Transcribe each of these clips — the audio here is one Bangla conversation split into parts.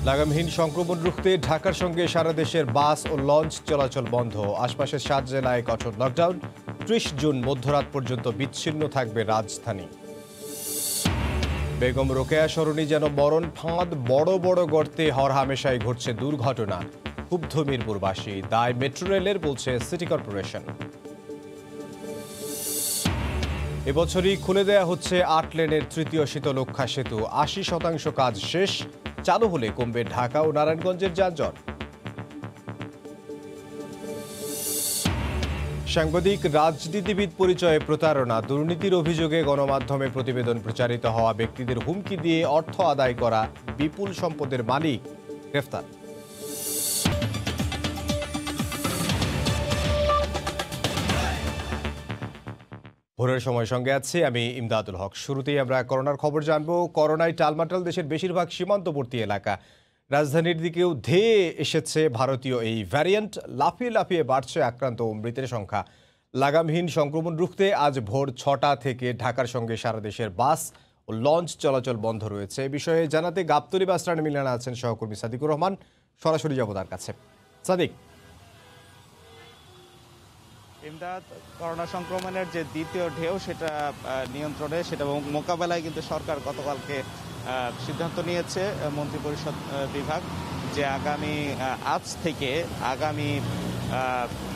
লাগামহীন সংক্রমণ রুখতে ঢাকার সঙ্গে সারা দেশের বাস ও লঞ্চ চলাচল বন্ধ। আশপাশের 7 জেলায় কঠোর লকডাউন। 30 জুন মধ্যরাত পর্যন্ত বিচ্ছিন্ন থাকবে রাজধানী। বেগম রোকেয়া সরণি যেন মরণ ফাঁদ, বড় বড় গর্তে হরহামেশাই ঘটছে দুর্ঘটনা। ক্ষুব্ধ মিরপুরবাসী, দায় মেট্রো রেলের, বলছে সিটি কর্পোরেশন। এবছরই খুলে দেয়া হচ্ছে 8 লেনের তৃতীয় শীতলক্ষ্যা সেতু। 80% কাজ শেষ। চালু হলে কমবে ঢাকা ও নারায়ণগঞ্জের যানজট। সাংবাদিক রাজনীতিবিদ পরিচয়ে প্রতারণা, দুর্নীতির অভিযোগে গণমাধ্যমে প্রতিবেদন প্রচারিত হওয়া ব্যক্তিদের হুমকি দিয়ে অর্থ আদায় করা বিপুল সম্পদের মালিক গ্রেফতার। ভোরের সময় সঙ্গে আছি আমি ইমদাদুল হক। শুরুতেই আমরা করোনার খবর জানবো। করোনায় টালমাটাল দেশের বেশিরভাগ সীমান্তবর্তী এলাকা। রাজধানীর দিকেও ধেয়ে এসেছে ভারতীয় এই ভ্যারিয়েন্ট। লাফিয়ে লাফিয়ে বাড়ছে আক্রান্ত ও মৃতের সংখ্যা। লাগামহীন সংক্রমণ রুখতে আজ ভোর 6টা থেকে ঢাকার সঙ্গে সারা দেশের বাস ও লঞ্চ চলাচল বন্ধ রয়েছে। এ বিষয়ে জানাতে গাবতলী বাস স্ট্যান্ডে মিলানা আছেন সহকর্মী সাদিকুর রহমান। সরাসরি যাব তার কাছে। সাদিক, ইমদাদ, করোনা সংক্রমণের যে দ্বিতীয় ঢেউ সেটা নিয়ন্ত্রণে, সেটা মোকাবেলায় কিন্তু সরকার গতকালকে সিদ্ধান্ত নিয়েছে মন্ত্রিপরিষদ বিভাগ যে আজ থেকে আগামী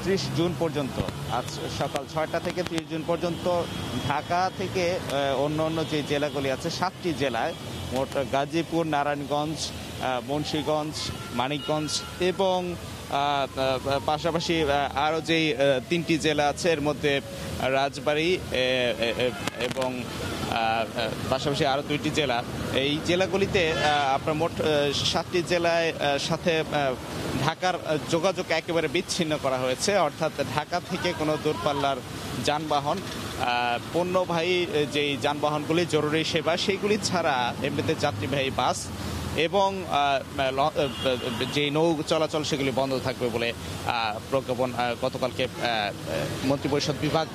30 জুন পর্যন্ত, আজ সকাল 6টা থেকে 30 জুন পর্যন্ত ঢাকা থেকে অন্য যে জেলাগুলি আছে 7টি জেলায়, মোট গাজীপুর, নারায়ণগঞ্জ, মুন্সিগঞ্জ, মানিকগঞ্জ এবং পাশাপাশি আরও যেই 3টি জেলা আছে এর মধ্যে রাজবাড়ী এবং পাশাপাশি আরও 2টি জেলা, এই জেলাগুলিতে আপনার মোট 7টি জেলায় সাথে ঢাকার যোগাযোগ একেবারে বিচ্ছিন্ন করা হয়েছে। অর্থাৎ ঢাকা থেকে কোনো দূরপাল্লার যানবাহন, পণ্যবাহী যেই যানবাহনগুলি জরুরি সেবা সেইগুলি ছাড়া এমনিতে যাত্রীবাহী বাস এবং যে নৌ চলাচল সেগুলি বন্ধ থাকবে বলে প্রজ্ঞাপন গতকালকে মন্ত্রিপরিষদ বিভাগ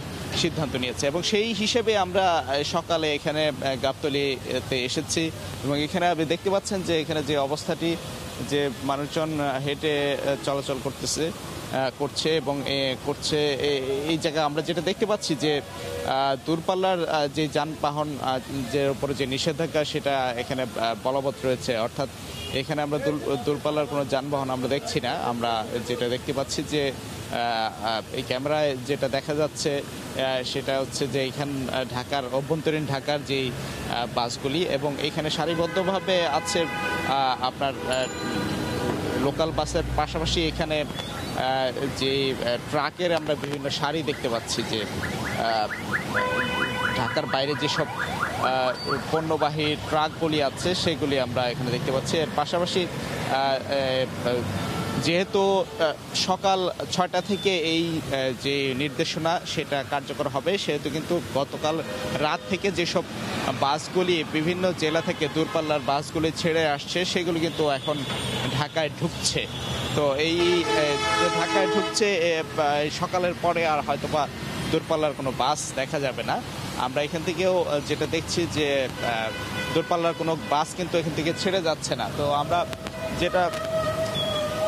সিদ্ধান্ত নিয়েছে। এবং সেই হিসেবে আমরা সকালে এখানে গাবতলীতে এসেছি এবং এখানে আপনি দেখতে পাচ্ছেন যে এখানে যে অবস্থাটি, যে মানুষজন হেঁটে চলাচল করছে এবং করছে এই জায়গায় আমরা যেটা দেখতে পাচ্ছি যে দূরপাল্লার যে যানবাহন যে উপরে যে নিষেধাজ্ঞা সেটা এখানে বলবৎ রয়েছে। অর্থাৎ এখানে আমরা দূরপাল্লার কোনো যানবাহন আমরা দেখছি না। আমরা যেটা দেখতে পাচ্ছি যে এই ক্যামেরায় যেটা দেখা যাচ্ছে সেটা হচ্ছে যে এখান ঢাকার অভ্যন্তরীণ ঢাকার যেই বাসগুলি এবং এখানে সারিবদ্ধভাবে আছে আপনার লোকাল বাসের পাশাপাশি এখানে যে ট্রাকের আমরা বিভিন্ন সারি দেখতে পাচ্ছি, যে ঢাকার বাইরে যেসব পণ্যবাহী ট্রাকগুলি আছে সেগুলি আমরা এখানে দেখতে পাচ্ছি। এর পাশাপাশি যেহেতু সকাল 6টা থেকে এই যে নির্দেশনা সেটা কার্যকর হবে, সেহেতু কিন্তু গতকাল রাত থেকে যেসব বাসগুলি বিভিন্ন জেলা থেকে দূরপাল্লার বাসগুলি ছেড়ে আসছে সেগুলি কিন্তু এখন ঢাকায় ঢুকছে। তো এই যে ঢাকায় ঢুকছে সকালের পরে আর হয়তোবা দূরপাল্লার কোনো বাস দেখা যাবে না। আমরা এখান থেকেও যেটা দেখছি যে দূরপাল্লার কোনো বাস কিন্তু এখান থেকে ছেড়ে যাচ্ছে না। তো আমরা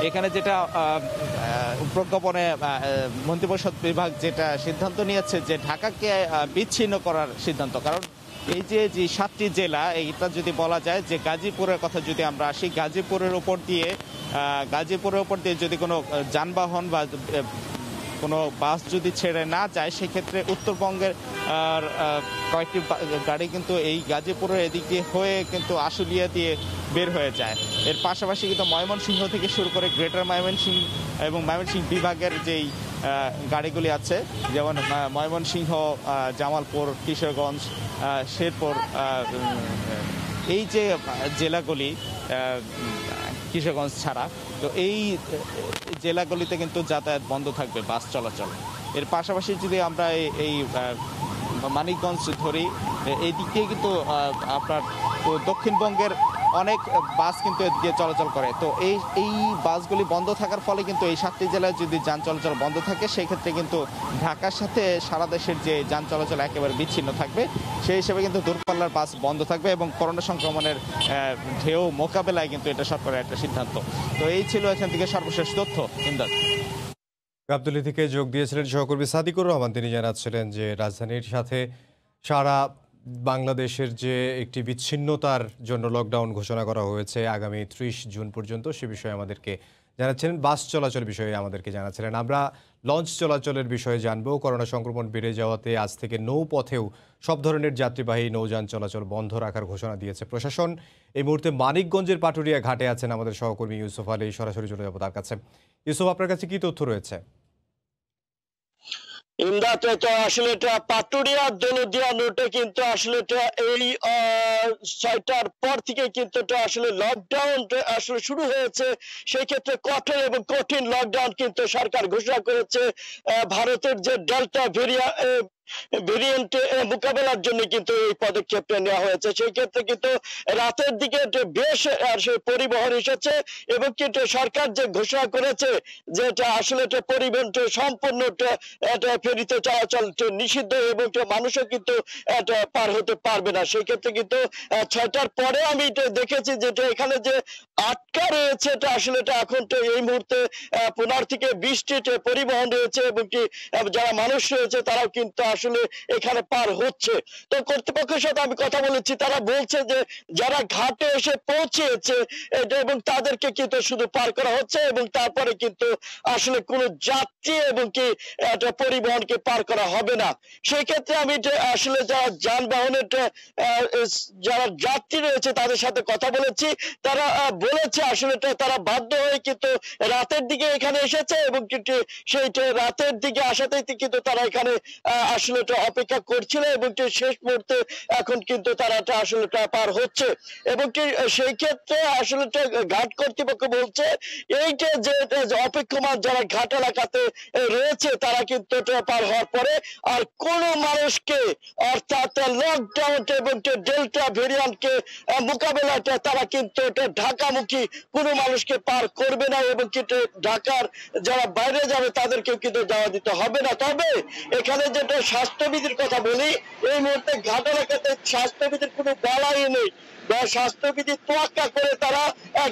এখানে যেটা প্রজ্ঞাপনে মন্ত্রিপরিষদ বিভাগ যেটা সিদ্ধান্ত নিয়েছে যে ঢাকাকে বিচ্ছিন্ন করার সিদ্ধান্ত। কারণ এই যে 7টি জেলা, এইটা যদি বলা যায় যে গাজীপুরের কথা যদি আমরা আসি, গাজীপুরের উপর দিয়ে যদি কোনো যানবাহন বা কোনো বাস যদি ছেড়ে না যায়, সেক্ষেত্রে উত্তরবঙ্গের কয়েকটি গাড়ি কিন্তু এই গাজীপুরের এদিকে হয়ে কিন্তু আশুলিয়া দিয়ে বের হয়ে যায়। এর পাশাপাশি কিন্তু ময়মনসিংহ থেকে শুরু করে গ্রেটার ময়মনসিংহ এবং ময়মনসিংহ বিভাগের যেই গাড়িগুলি আছে, যেমন ময়মনসিংহ, জামালপুর, কিশোরগঞ্জ, শেরপুর, এই যে জেলাগুলি কিশোরগঞ্জ ছাড়া, তো এই জেলাগুলিতে কিন্তু যাতায়াত বন্ধ থাকবে, বাস চলাচল। এর পাশাপাশি যদি আমরা এই মানিকগঞ্জ ধরি, এই দিক দিয়ে কিন্তু আপনার দক্ষিণবঙ্গের অনেক বাস কিন্তু এদিকে চলাচল করে। তো এই বাসগুলি বন্ধ থাকার ফলে কিন্তু এই 7টি জেলায় যদি যান চলাচল বন্ধ থাকে সেই ক্ষেত্রে কিন্তু ঢাকার সাথে সারা দেশের যে যান চলাচল একেবারে বিচ্ছিন্ন থাকবে। সেই হিসেবে কিন্তু দূরপাল্লার বাস বন্ধ থাকবে এবং করোনা সংক্রমণের ঢেউ মোকাবেলায় কিন্তু এটা সরকারের একটা সিদ্ধান্ত। তো এই ছিল এখান থেকে সর্বশেষ তথ্য। ইমদাদ। গাবতলী থেকে যোগ দিয়েছিলেন সহকর্মী সাদিকুর রহমান। তিনি জানাচ্ছিলেন যে রাজধানীর সাথে সারা বাংলাদেশের যে একটি বিচ্ছিন্নতার জন্য লকডাউন ঘোষণা করা হয়েছে আগামী 30 জুন পর্যন্ত, সে বিষয়ে আমাদেরকে জানাচ্ছিলেন। বাস চলাচল বিষয়ে আমাদেরকে জানাচ্ছিলেন। আমরা লঞ্চ চলাচলের বিষয়ে জানবো। করোনা সংক্রমণ বেড়ে যাওয়াতে আজ থেকে নৌপথেও সব ধরনের যাত্রীবাহী নৌযান চলাচল বন্ধ রাখার ঘোষণা দিয়েছে প্রশাসন। এই মুহূর্তে মানিকগঞ্জের পাটুরিয়া ঘাটে আছেন আমাদের সহকর্মী ইউসুফ আলী। সরাসরি চলে যাবো তার কাছে। ইউসুফ, আপনার কাছে কি তথ্য রয়েছে? ইমদাদ, তো আসলে এটা পাটুরিয়া দৌলতদিয়া রুটে কিন্তু আসলে এটা এই 6টার পর থেকে কিন্তু এটা আসলে লকডাউন আসলে শুরু হয়েছে। সেই ক্ষেত্রে কঠোর এবং কঠিন লকডাউন কিন্তু সরকার ঘোষণা করেছে। ভারতের যে ডেল্টা ভেরিয়েন্ট মোকাবেলার জন্য কিন্তু এই পদক্ষেপটা নেওয়া হয়েছে। সেই ক্ষেত্রে কিন্তু রাতের দিকে বেশ পরিবহন এসেছে এবং কিন্তু সরকার যে ঘোষণা করেছে যে এটা আসলে পরিবহন সম্পূর্ণ ফেরিতে চলাচল নিষিদ্ধ এবং মানুষও কিন্তু পার হতে পারবে না। সেই ক্ষেত্রে কিন্তু 6টার পরে আমি দেখেছি যে এখানে যে আটকা রয়েছে এটা আসলে এখন তো এই মুহূর্তে 15 থেকে 20টি পরিবহন রয়েছে এবং কি যারা মানুষ রয়েছে তারাও কিন্তু আসলে এখানে পার হচ্ছে। তো কর্তৃপক্ষের সাথে আমি কথা বলেছি, তারা বলছে যে যারা ঘাটে এসে পৌঁছেছে এবং তাদেরকে কিন্তু শুধু পার করা হচ্ছে এবং তারপরে কিন্তু আসলে কোনো যাত্রী এবং কি পরিবহনকে পার করা হবে না। সেই ক্ষেত্রে আমি আসলে যারা যানবাহনের যারা যাত্রী রয়েছে তাদের সাথে কথা বলেছি। তারা বলেছে আসলে তারা বাধ্য হয়ে কিন্তু রাতের দিকে এখানে এসেছে এবং কিন্তু সেই রাতের দিকে আসাতেই কিন্তু তারা এখানে আসলে অপেক্ষা করছিল এবং শেষ মুহূর্তে এখন কিন্তু তারা আসলে পার হচ্ছে এবং সেই ক্ষেত্রে আসলে ঘাট কর্তৃপক্ষ বলছে এইটা যে অপেক্ষমান যারা ঘাট এলাকাতে রয়েছে তারা কিন্তু পার হওয়ার পরে আর কোন মানুষকে অর্থাৎ লকডাউন এবং ডেল্টা ভেরিয়েন্টকে মোকাবেলাটা তারা কিন্তু ঢাকামুখী কোনো মানুষকে পার করবে না এবং কিন্তু ঢাকার যারা বাইরে যাবে তাদেরকে কিন্তু যাওয়া দিতে হবে না। তবে এখানে যেটা স্বাস্থ্যবিধির কথা বলি, এই মুহূর্তে ঘাট এলাকাতে স্বাস্থ্যবিধির কোনো বলাই নেই বা স্বাস্থ্যবিধি তোয়াক্কা করে তারা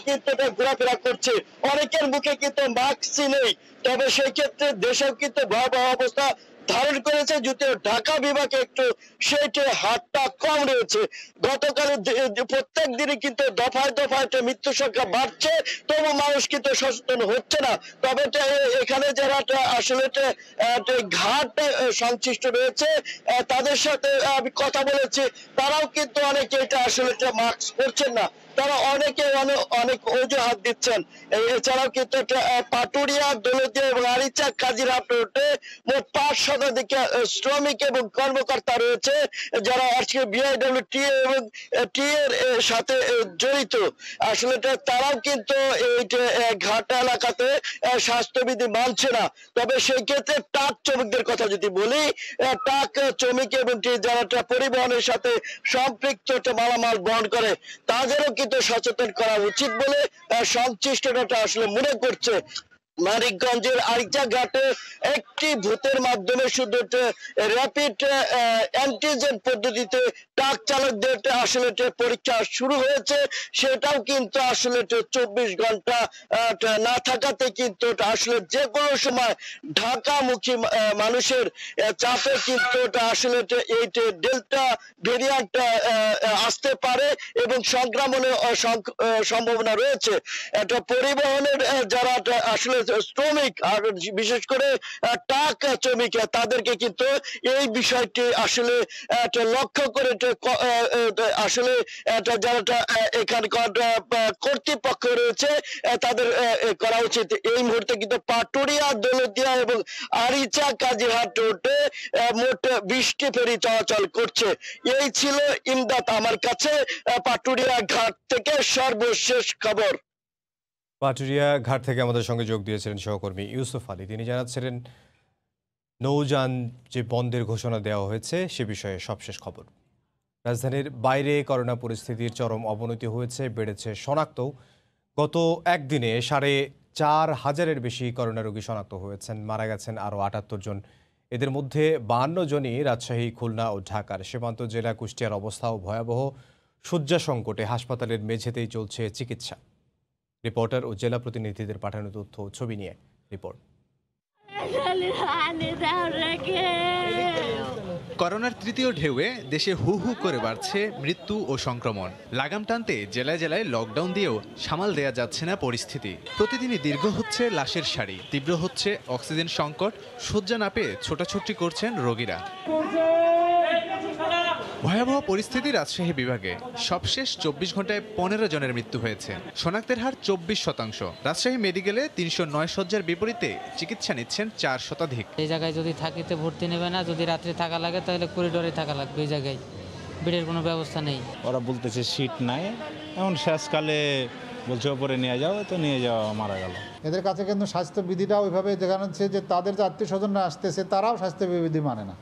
কিন্তু ঘোরাফেরা করছে। অনেকের মুখে কিন্তু মাস্কই নেই। তবে সেই ক্ষেত্রে দেশেও কিন্তু ভয়াবহ অবস্থা ধারণ করেছে, যদিও ঢাকা বিভাগে একটু সেইটা হারটা কম রয়েছে। গতকাল প্রত্যেক দিনই কিন্তু দফায় দফায় মৃত্যু সংখ্যা বাড়ছে, তবু মানুষ কিন্তু সচেতন হচ্ছে না। তবে এখানে যারা আসলে ঘাট সংশ্লিষ্ট রয়েছে তাদের সাথে আমি কথা বলেছি, তারাও কিন্তু অনেকে এটা আসলে মাস্ক পরছেন না। তারা অনেকে অনেক অজুহাত দিচ্ছেন। এছাড়াও কিন্তু পাটুরিয়া দৌলতদিয়া এবং আরিচা কাজিরহাট রোডে মোট 5 শতাধিক শ্রমিক এবং কর্মকর্তা রয়েছে যারা আজকে বিআইডব্লিউটি এবং টি এর সাথে জড়িত। আসলে তারাও কিন্তু এই ঘাট এলাকাতে স্বাস্থ্যবিধি মানছে না। তবে সেই ক্ষেত্রে ট্রাক শ্রমিকদের কথা যদি বলি, ট্রাক শ্রমিক এবং যারা পরিবহনের সাথে সম্পৃক্ত মালামাল বহন করে তাদেরও কিন্তু সচেতন করা উচিত বলে সংশ্লিষ্টটা আসলে মনে করছে। মানিকগঞ্জের আরিচা ঘাটে একটি ভূতের মাধ্যমে শুধু র্যাপিড অ্যান্টিজেন পদ্ধতিতে ট্রাক চালকদের আসলে পরীক্ষা শুরু হয়েছে। সেটাও কিন্তু আসলে 24 ঘন্টা না থাকাতে কিন্তু আসলে যে কোনো সময় ঢাকামুখী মানুষের চাপে কিন্তু আসলে এই ডেল্টা ভেরিয়েন্ট আসতে পারে এবং সংক্রমণের সম্ভাবনা রয়েছে। এটা পরিবহনের যারা আসলে শ্রমিক আর বিশেষ করে ট্রাক শ্রমিক তাদেরকে কিন্তু এই বিষয়টি আসলে লক্ষ্য করে আসলে যারা এখানকার কর্তৃপক্ষ রয়েছে তাদের করা উচিত। এই মুহূর্তে কিন্তু পাটুরিয়া দৌলতদিয়া এবং আরিচা কাজিরহাট রোডে মোট 20টি ফেরি চলাচল করছে। এই ছিল ইমদাদ আমার কাছে পাটুরিয়া ঘাট থেকে সর্বশেষ খবর। পাটুরিয়া ঘাট থেকে আমাদের সঙ্গে যোগ দিয়েছিলেন সহকর্মী ইউসুফ আলী। তিনি জানাচ্ছিলেন নৌযান যে বন্ধের ঘোষণা দেওয়া হয়েছে সে বিষয়ে সবশেষ খবর। রাজধানীর বাইরে করোনা পরিস্থিতির চরম অবনতি হয়েছে, বেড়েছে শনাক্ত। গত একদিনে ৪,৫০০-এর বেশি করোনা রোগী শনাক্ত হয়েছেন, মারা গেছেন আরও ৭৮ জন। এদের মধ্যে ৫২ জনই রাজশাহী, খুলনা ও ঢাকার। সীমান্ত জেলা কুষ্টিয়ার অবস্থাও ভয়াবহ। শয্যা সংকটে হাসপাতালের মেঝেতেই চলছে চিকিৎসা। রিপোর্টার ও জেলা প্রতিনিধিদের পাঠানো তথ্য ও ছবি নিয়ে রিপোর্ট। করোনার তৃতীয় ঢেউয়ে দেশে হু হু করে বাড়ছে মৃত্যু ও সংক্রমণ। লাগাম টানতে জেলায় জেলায় লকডাউন দিয়েও সামাল দেয়া যাচ্ছে না পরিস্থিতি। প্রতিদিনই দীর্ঘ হচ্ছে লাশের সারি, তীব্র হচ্ছে অক্সিজেন সংকট, শয্যা না পেয়ে ছোটাছুটি করছেন রোগীরা। ভয়াবহ পরিস্থিতি রাজশাহী বিভাগে। সবশেষ ২৪ ঘন্টায় ১৫ জনের মৃত্যু হয়েছে। শনাক্তের হার ২৪%। রাজশাহী মেডিকেলে ৩০৯ শয্যার বিপরীতে চিকিৎসা নিচ্ছেন ৪ শতাধিক। এই জায়গায় যদি থাকিতে ভর্তি নেবে না, যদি রাত্রে থাকা লাগে তাহলে করিডোরে থাকা লাগবে। এই জায়গায় বেডের কোনো ব্যবস্থা নেই। ওরা বলতেছে সিট নাই, এমন শেষকালে বলছে ওপরে নিয়ে যাও, তো নিয়ে যাওয়া মারা গেল। এদের কাছে কিন্তু স্বাস্থ্যবিধিটা ওইভাবে দেখানো হচ্ছে যে তাদের যে আত্মীয় স্বজনরা আসতেছে তারাও স্বাস্থ্যবিধি মানে না।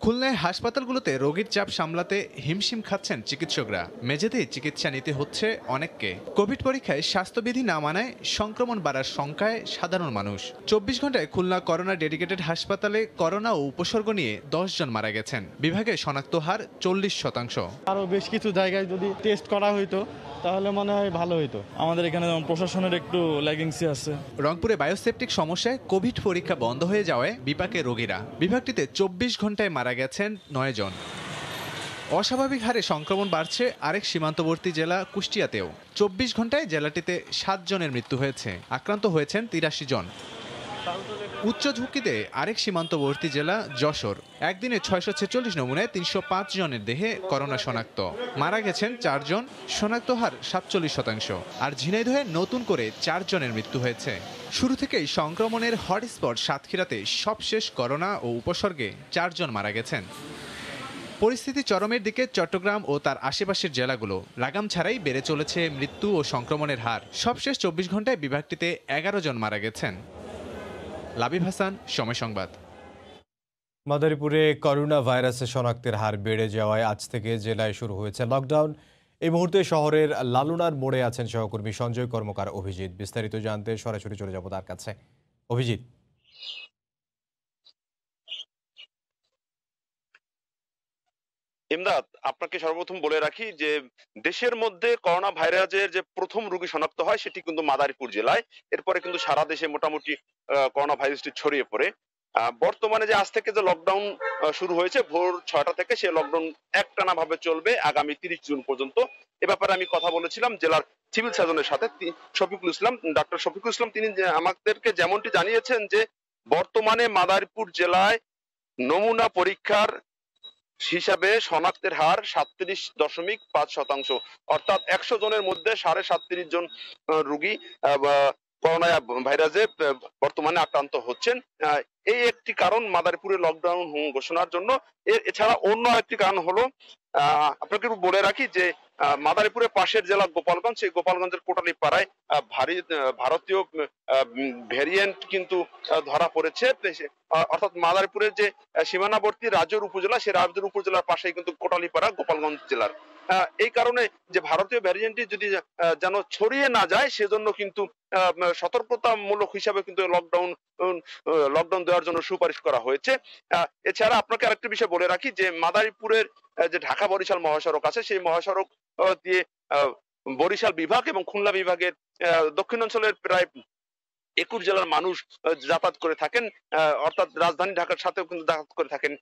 খুলনায় হাসপাতালগুলোতে রোগীর চাপ সামলাতে হিমশিম খাচ্ছেন চিকিৎসকরা। মেঝেতেই চিকিৎসা নিতে হচ্ছে অনেককে। কোভিড পরীক্ষায় স্বাস্থ্যবিধি না মানায় সংক্রমণ বাড়ার শঙ্কায় সাধারণ মানুষ। ২৪ ঘন্টায় খুলনা করোনা ডেডিকেটেড হাসপাতালে করোনা ও উপসর্গ নিয়ে ১০ জন মারা গেছেন। বিভাগে শনাক্ত হার ৪০%। আরও বেশ কিছু জায়গায় যদি টেস্ট করা হইতো তাহলে মনে হয় ভালো হইতো। আমাদের এখানে যেমন প্রশাসনের একটু ল্যাগিংসি আছে। রংপুরে বায়োসেপটিক সমস্যায় কোভিড পরীক্ষা বন্ধ হয়ে যাওয়ায় বিপাকে রোগীরা। বিভাগটিতে ২৪ ঘন্টায় মারা গেছেন ৯ জন। অস্বাভাবিক হারে সংক্রমণ বাড়ছে আরেক সীমান্তবর্তী জেলা কুষ্টিয়াতেও। ২৪ ঘন্টায় জেলাটিতে ৭ জনের মৃত্যু হয়েছে, আক্রান্ত হয়েছেন ৮৩ জন। উচ্চ ঝুঁকিতে আরেক সীমান্তবর্তী জেলা যশোর। একদিনে ৬৪৬ নমুনায় ৩০৫ জনের দেহে করোনা শনাক্ত, মারা গেছেন ৪ জন, শনাক্ত হার ৪৭%। আর ঝিনাইদহে নতুন করে ৪ জনের মৃত্যু হয়েছে। শুরু থেকেই সংক্রমণের হটস্পট সাতক্ষীরাতে সবশেষ করোনা ও উপসর্গে ৪ জন মারা গেছেন। পরিস্থিতি চরমের দিকে চট্টগ্রাম ও তার আশেপাশের জেলাগুলো। লাগাম ছাড়াই বেড়ে চলেছে মৃত্যু ও সংক্রমণের হার। সবশেষ ২৪ ঘন্টায় বিভাগটিতে ১১ জন মারা গেছেন। লাবিব হাসান, সময় সংবাদ। মাদারীপুরে করোনা ভাইরাসের শনাক্তের হার বেড়ে যাওয়ায় আজ থেকে জেলায় শুরু হয়েছে লকডাউন। এই মুহূর্তে শহরের লালুনার মোড়ে আছেন সহকর্মী সঞ্জয় কর্মকার অভিজিৎ। বিস্তারিত জানতে সরাসরি চলে যাব তার কাছে। অভিজিৎ। ইমদাদ, আপনাকে সর্বপ্রথম বলে রাখি যে দেশের মধ্যে করোনা ভাইরাসের যে প্রথম রোগী শনাক্ত হয় সেটি কিন্তু মাদারীপুর জেলায়। এরপরে কিন্তু সারা দেশে মোটামুটি করোনা ভাইরাসটি ছড়িয়ে পড়ে। বর্তমানে যে আজ থেকে যে লকডাউন শুরু হয়েছে ভোর ৬টা থেকে, সেই লকডাউন একটানা ভাবে চলবে আগামী ৩০ জুন পর্যন্ত। এ ব্যাপারে আমি কথা বলেছিলাম জেলার সিভিল সার্জনের সাথে, ডাক্তার শফিকুল ইসলাম। তিনি আমাদেরকে যেমনটি জানিয়েছেন যে বর্তমানে মাদারীপুর জেলায় নমুনা পরীক্ষার হিসাবে শনাক্তের হার ৩৭.৫%, অর্থাৎ ১০০ জনের মধ্যে ৩৭.৫ জন রোগী করোনা ভাইরাসে বর্তমানে আক্রান্ত হচ্ছেন। এই একটি কারণ মাদারীপুরে লকডাউন ঘোষণার জন্য। এছাড়া অন্য একটি কারণ হলো, আপনাকে বলে রাখি যে মাদারীপুরের পাশের জেলা গোপালগঞ্জ, সেই গোপালগঞ্জের কোটালীপাড়ায় ভারতীয় ভ্যারিয়েন্ট কিন্তু ধরা পড়েছে। অর্থাৎ মাদারীপুরের যে সীমানাবর্তী রাজৌর উপজেলা, সেই রাজৌর উপজেলার পাশেই কিন্তু কোটালীপাড়া গোপালগঞ্জ জেলার। এই কারণে যে ভারতীয় ভ্যারিয়েন্টটি যদি যেন ছড়িয়ে না যায় সেজন্য কিন্তু সতর্কতামূলক হিসাবে কিন্তু লকডাউন দেওয়ার জন্য সুপারিশ করা হয়েছে। এছাড়া আপনাকে আরেকটি বিষয় বলে রাখি যে মাদারীপুরের যে ঢাকা বরিশাল মহাসড়ক আছে, সেই মহাসড়ক দিয়ে বরিশাল বিভাগ এবং খুলনা বিভাগের দক্ষিণাঞ্চলের প্রায় ২১ জেলার মানুষ যাতায়াত করে থাকেন, অর্থাৎ রাজধানী ঢাকার সাথেও কিন্তু যাতায়াত করে থাকেন।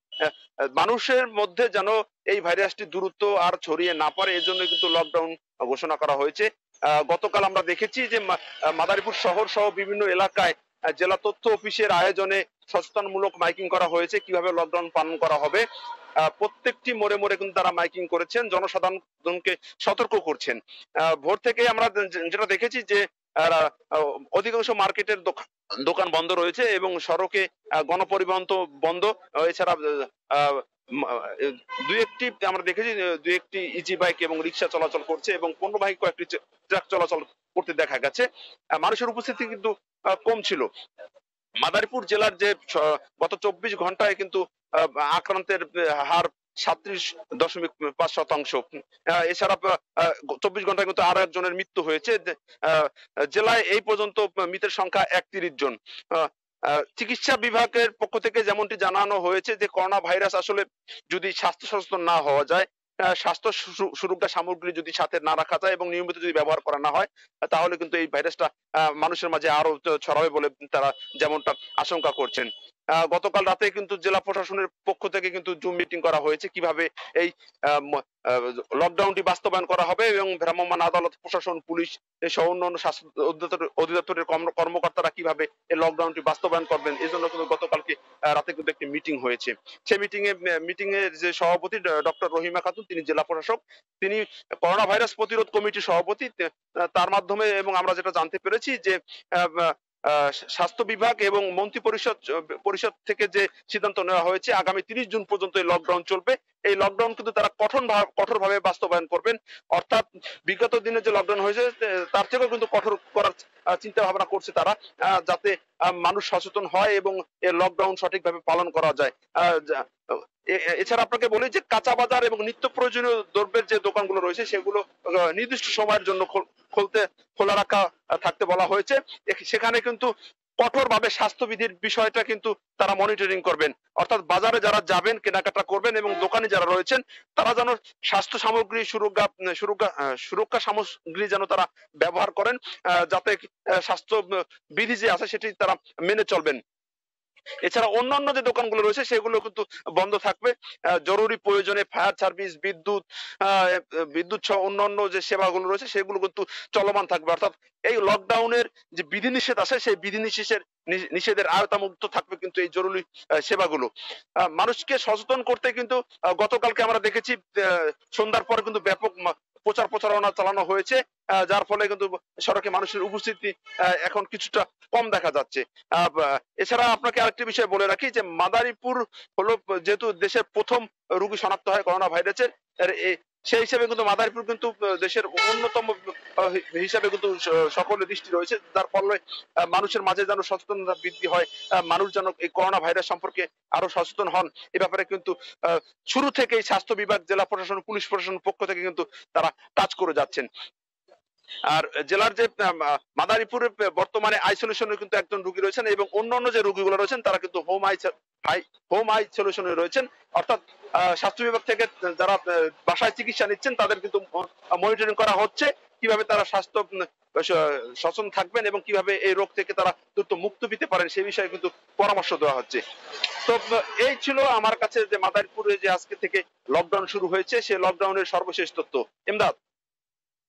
মানুষের মধ্যে যেন এই ভাইরাসটি দ্রুত আর ছড়িয়ে না পারে, এই জন্য কিন্তু লকডাউন ঘোষণা করা হয়েছে। গতকাল আমরা দেখেছি যে মাদারীপুর শহর সহ বিভিন্ন এলাকায় জেলা তথ্য অফিসের আয়োজনে সচেতনমূলক মাইকিং করা হয়েছে কিভাবে লকডাউন পালন করা হবে। প্রত্যেকটি মোড়ে মোড়ে কিন্তু তারা মাইকিং করেছেন, জনসাধারণকে সতর্ক করছেন। ভোর থেকে আমরা যেটা দেখেছি যে অধিকাংশ মার্কেটের দোকান বন্ধ রয়েছে এবং সড়কে গণপরিবহন তো বন্ধ। এছাড়া আমরা দেখেছি দুই একটি ইজি বাইক এবং রিক্সা চলাচল করছে এবং পণ্যবাহী কয়েকটি ট্রাক চলাচল করতে দেখা গেছে। মানুষের উপস্থিতি কিন্তু কম ছিল। মাদারীপুর জেলার যে গত ২৪ ঘন্টায় কিন্তু আক্রান্তের হার 37.5%। এছাড়া 24 ঘন্টায় কিন্তু আরো একজনের মৃত্যু হয়েছে। জেলায় এই পর্যন্ত মৃতের সংখ্যা 31 জন। চিকিৎসা বিভাগের পক্ষ থেকে যেমনটি জানানো হয়েছে যে করোনা ভাইরাস আসলে যদি স্বাস্থ্য সচেতন না হওয়া যায়, স্বাস্থ্য সুরক্ষা সামগ্রী যদি সাথে না রাখা যায় এবং নিয়মিত যদি ব্যবহার করা না হয়, তাহলে কিন্তু এই ভাইরাসটা মানুষের মাঝে আরো ছড়াবে বলে তারা যেমনটা আশঙ্কা করছেন। গতকাল রাতে কিন্তু জেলা প্রশাসনের পক্ষ থেকে কিন্তু জুম মিটিং করা হয়েছে কিভাবে এই লকডাউনটি বাস্তবায়ন করা হবে এবং ভ্রাম্যমাণ আদালত, প্রশাসন, পুলিশ সহ অন্যান্য স্বাস্থ্য অধিদপ্তরের কর্মকর্তারা কিভাবে এই লকডাউনটি বাস্তবায়ন করবেন, এই জন্য কিন্তু গতকালকে রাতে কিন্তু একটি মিটিং হয়েছে। সেই মিটিং এর যে সভাপতি ডক্টর রহিমা খাতুন, তিনি জেলা প্রশাসক, তিনি করোনা ভাইরাস প্রতিরোধ কমিটির সভাপতি। তার মাধ্যমে এবং আমরা যেটা জানতে পেরেছি যে স্বাস্থ্য বিভাগ এবং মন্ত্রী পরিষদ থেকে যে সিদ্ধান্ত নেওয়া হয়েছে আগামী 30 জুন পর্যন্ত এই লকডাউন চলবে। এই লকডাউন কিন্তু তারা কঠোরভাবে বাস্তবায়ন করবেন, অর্থাৎ বিগত দিনে যে লকডাউন হয়েছে তার থেকেও কিন্তু কঠোর করার চিন্তা ভাবনা করছে তারা, যাতে মানুষ সচেতন হয় এবং এই লকডাউন সঠিকভাবে পালন করা যায়। এছাড়া আপনাকে বলি যে কাঁচা বাজার এবং নিত্য প্রয়োজনীয় দ্রব্যের যে দোকানগুলো রয়েছে সেগুলো নির্দিষ্ট সময়ের জন্য খোলা রাখা থাকতে বলা হয়েছে। সেখানে কিন্তু কঠোরভাবে স্বাস্থ্যবিধির বিষয়টা কিন্তু তারা মনিটরিং করবেন, অর্থাৎ বাজারে যারা যাবেন কেনাকাটা করবেন এবং দোকানে যারা রয়েছেন তারা যেন স্বাস্থ্য সামগ্রী সুরক্ষা সামগ্রী যেন তারা ব্যবহার করেন, যাতে স্বাস্থ্য বিধি যে আছে সেটি তারা মেনে চলবেন। এছাড়া অন্যান্য যে দোকানগুলো রয়েছে সেগুলো কিন্তু বন্ধ থাকবে। জরুরি প্রয়োজনে ফায়ার সার্ভিস, বিদ্যুৎ সহ অন্যান্য যে সেবাগুলো রয়েছে সেগুলো কিন্তু চলমান থাকবে, অর্থাৎ এই লকডাউনের যে বিধিনিষেধ আছে সেই নিষেধের আওতামুক্ত থাকবে কিন্তু এই জরুরি সেবাগুলো। মানুষকে সচেতন করতে কিন্তু গতকালকে আমরা দেখেছি সন্ধ্যার পর কিন্তু ব্যাপক প্রচারণা চালানো হয়েছে, যার ফলে কিন্তু সড়কে মানুষের উপস্থিতি এখন কিছুটা কম দেখা যাচ্ছে। এছাড়া আপনাকে আরেকটি বিষয় বলে রাখি যে মাদারীপুর হলো যেহেতু দেশের প্রথম রোগী শনাক্ত হয় করোনা ভাইরাসের, সেই হিসেবে কিন্তু মাদারীপুর কিন্তু দেশের অন্যতম হিসাবে কিন্তু সকলের দৃষ্টি রয়েছে, যার ফলে মানুষের মাঝে যেন সচেতনতা বৃদ্ধি হয়, মানুষ যেন এই করোনা ভাইরাস সম্পর্কে আরো সচেতন হন, এ ব্যাপারে কিন্তু শুরু থেকেই স্বাস্থ্য বিভাগ, জেলা প্রশাসন, পুলিশ প্রশাসনের পক্ষ থেকে কিন্তু তারা কাজ করে যাচ্ছেন। আর জেলার যে মাদারীপুরে বর্তমানে আইসোলেশনে কিন্তু একজন রোগী রয়েছেন এবং অন্যান্য যে রোগীগুলো রয়েছেন তারা কিন্তু হোম আইসোলেশনে রয়েছেন, অর্থাৎ স্বাস্থ্য বিভাগ থেকে যারা বাসায় চিকিৎসা নিচ্ছেন তাদের কিন্তু মনিটরিং করা হচ্ছে কিভাবে তারা স্বাস্থ্য সচেতন থাকবেন এবং কিভাবে এই রোগ থেকে তারা দ্রুত মুক্তি পেতে পারেন সে বিষয়ে কিন্তু পরামর্শ দেওয়া হচ্ছে। তো এই ছিল আমার কাছে যে মাদারীপুরে যে আজকে থেকে লকডাউন শুরু হয়েছে সেই লকডাউনের সর্বশেষ তথ্য। ইমদাদ।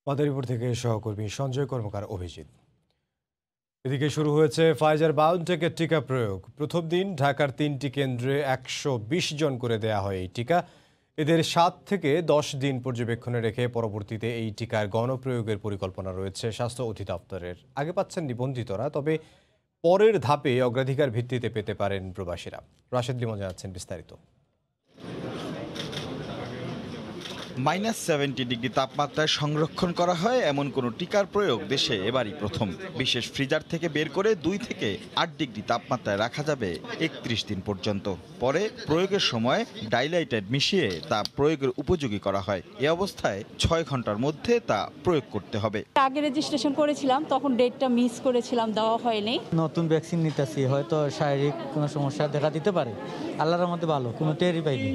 মাদারীপুর থেকে সহকর্মী সঞ্জয় কর্মকার, অভিজিৎ। এদিকে শুরু হয়েছে ফাইজার বায়োনটেকের টিকা প্রয়োগ। প্রথম দিন ঢাকার 3টি কেন্দ্রে 120 জন করে দেয়া হয় এই টিকা। এদের 7 থেকে 10 দিন পর্যবেক্ষণে রেখে পরবর্তীতে এই টিকার গণপ্রয়োগের পরিকল্পনা রয়েছে স্বাস্থ্য অধিদপ্তরের। আগে পাচ্ছেন নিবন্ধিতরা, তবে পরের ধাপে অগ্রাধিকার ভিত্তিতে পেতে পারেন প্রবাসীরা। রাশেদ লিমন জানাচ্ছেন বিস্তারিত। -70 ডিগ্রি তাপমাত্রায় সংরক্ষণ করা হয় এমন কোনো টিকার প্রয়োগ দেশে এবারই প্রথম। বিশেষ ফ্রিজার থেকে বের করে 2 থেকে 8 ডিগ্রি তাপমাত্রায় রাখা যাবে 31 দিন পর্যন্ত। পরে প্রয়োগের সময় ডাইলাইটেড মিশিয়ে তা প্রয়োগের উপযোগী করা হয়। এ অবস্থায় 6 ঘন্টার মধ্যে তা প্রয়োগ করতে হবে। আগে রেজিস্ট্রেশন করেছিলাম, তখন ডেটটা মিস করেছিলাম, দেওয়া হয়নি। নতুন ভ্যাকসিন নিতেছি, হয়তো শারীরিক কোনো সমস্যা দেখা দিতে পারে। আল্লাহর মধ্যে ভালো, কোনো টেরই পাইনি।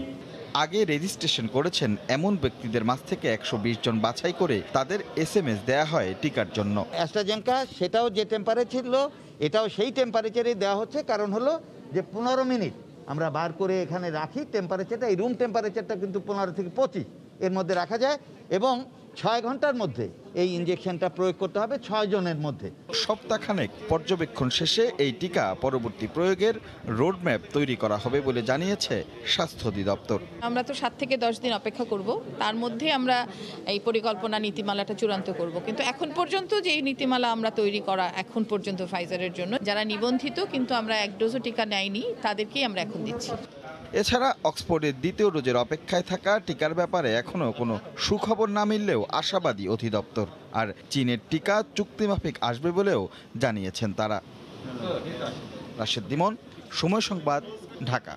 আগে রেজিস্ট্রেশন করেছেন এমন ব্যক্তিদের মাঝ থেকে 120 জন বাছাই করে তাদের SMS দেয়া হয় টিকার জন্য। অ্যাস্ট্রাজেনেকা সেটাও যে টেম্পারেচার ছিল এটাও সেই টেম্পারেচারেই দেওয়া হচ্ছে, কারণ হলো যে 15 মিনিট আমরা বার করে এখানে রাখি টেম্পারেচারটা, এই রুম টেম্পারেচারটা কিন্তু 15 থেকে 25 এর মধ্যে রাখা যায় এবং 6 ঘন্টার মধ্যে এই ইনজেকশনটা প্রয়োগ করতে হবে 6 জনের মধ্যে। সপ্তাহখানেক পর্যবেক্ষণ শেষে এই টিকা পরবর্তী প্রয়োগের রোডম্যাপ তৈরি করা হবে বলে জানিয়েছে স্বাস্থ্য অধিদপ্তর। আমরা তো 7 থেকে 10 দিন অপেক্ষা করব, তার মধ্যে আমরা এই পরিকল্পনা নীতিমালাটা চূড়ান্ত করব। কিন্তু এখন পর্যন্ত যে নীতিমালা আমরা তৈরি করা এখন পর্যন্ত ফাইজারের জন্য যারা নিবন্ধিত কিন্তু আমরা 1 ডোজও টিকা নেয়নি তাদেরকেই আমরা এখন দিচ্ছি। এছাড়া অক্সফোর্ডের 2য় ডোজের অপেক্ষায় থাকা টিকার ব্যাপারে এখনও কোনো সুখবর না মিললেও আশাবাদী অধিদপ্তর। আর চীনের টিকা চুক্তিমাফিক আসবে বলেও জানিয়েছেন তারা। রাশেদ লিমন, সময় সংবাদ, ঢাকা।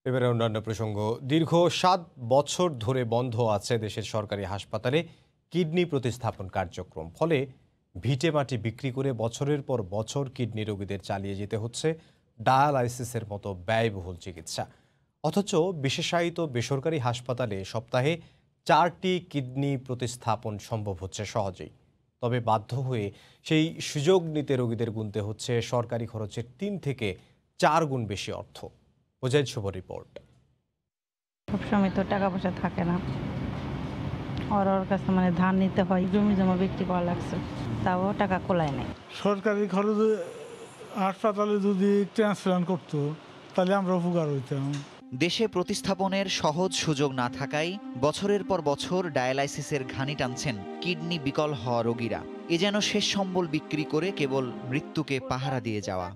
এবারে অন্যান্য প্রসঙ্গ। দীর্ঘ 7 বছর ধরে বন্ধ আছে দেশের সরকারি হাসপাতালে কিডনি প্রতিস্থাপন কার্যক্রম। ফলে ভিটে মাটি বিক্রি করে বছরের পর বছর কিডনি রোগীদের চালিয়ে যেতে হচ্ছে ডায়ালাইসিসের মতো ব্যয়বহুল চিকিৎসা। অথচ বিশেষায়িত বেসরকারি হাসপাতালে সপ্তাহে 4টি কিডনি প্রতিস্থাপন সম্ভব হচ্ছে সহজেই। তবে বাধ্য হয়ে সেই সুযোগ নিতে রোগীদের গুনতে হচ্ছে সরকারি খরচের 3 থেকে 4 গুণ বেশি অর্থ। মুজাহিদ শুভ রিপোর্ট। সবসময় তো টাকা পয়সা থাকে না, ওর কাছে মানে ধার নিতে হয়, জমি জমা বিক্রি করা লাগছে, তাও টাকা কোলায় নেই। সরকারি খরচে হাসপাতালে যদি ট্রান্সপ্লান্ট করতো তাহলে আমরা উপকার হইতাম। দেশে প্রতিস্থাপনের সহজ সুযোগ না থাকায় বছরের পর বছর ডায়ালাইসিসের ঘানি টানছেন কিডনি বিকল হওয়া রোগীরা। এ যেন শেষ সম্বল বিক্রি করে কেবল মৃত্যুকে পাহারা দিয়ে যাওয়া।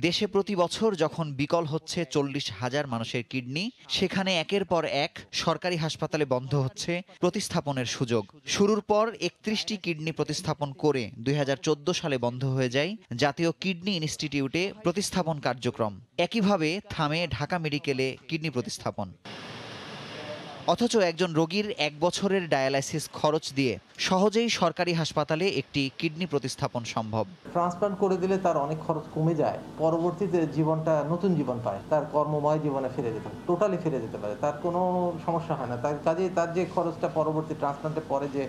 দেশে প্রতি বছর যখন বিকল হচ্ছে 40,000 মানুষের কিডনি, সেখানে একের পর এক সরকারি হাসপাতালে বন্ধ হচ্ছে প্রতিস্থাপনের সুযোগ। শুরুর পর 31টি কিডনি প্রতিস্থাপন করে 2014 সালে বন্ধ হয়ে যায় জাতীয় কিডনি ইনস্টিটিউটে প্রতিস্থাপন কার্যক্রম। একইভাবে থামে ঢাকা মেডিকেলে কিডনি প্রতিস্থাপন। অথচ একজন রোগীর 1 বছরের ডায়ালাইসিস খরচ দিয়ে সহজেই সরকারি হাসপাতালে একটি কিডনি প্রতিস্থাপন সম্ভব। ট্রান্সপ্লান্ট করে দিলে তার অনেক খরচ কমে যায়, পরবর্তীতে জীবনটা নতুন জীবন পায়, তার কর্মময় জীবনে ফিরে যেতে পারে, টোটালি ফিরে যেতে পারে, তার কোনো সমস্যা হয় না। তার কাজে তার যে খরচটা পরবর্তী ট্রান্সপ্লান্টের পরে যে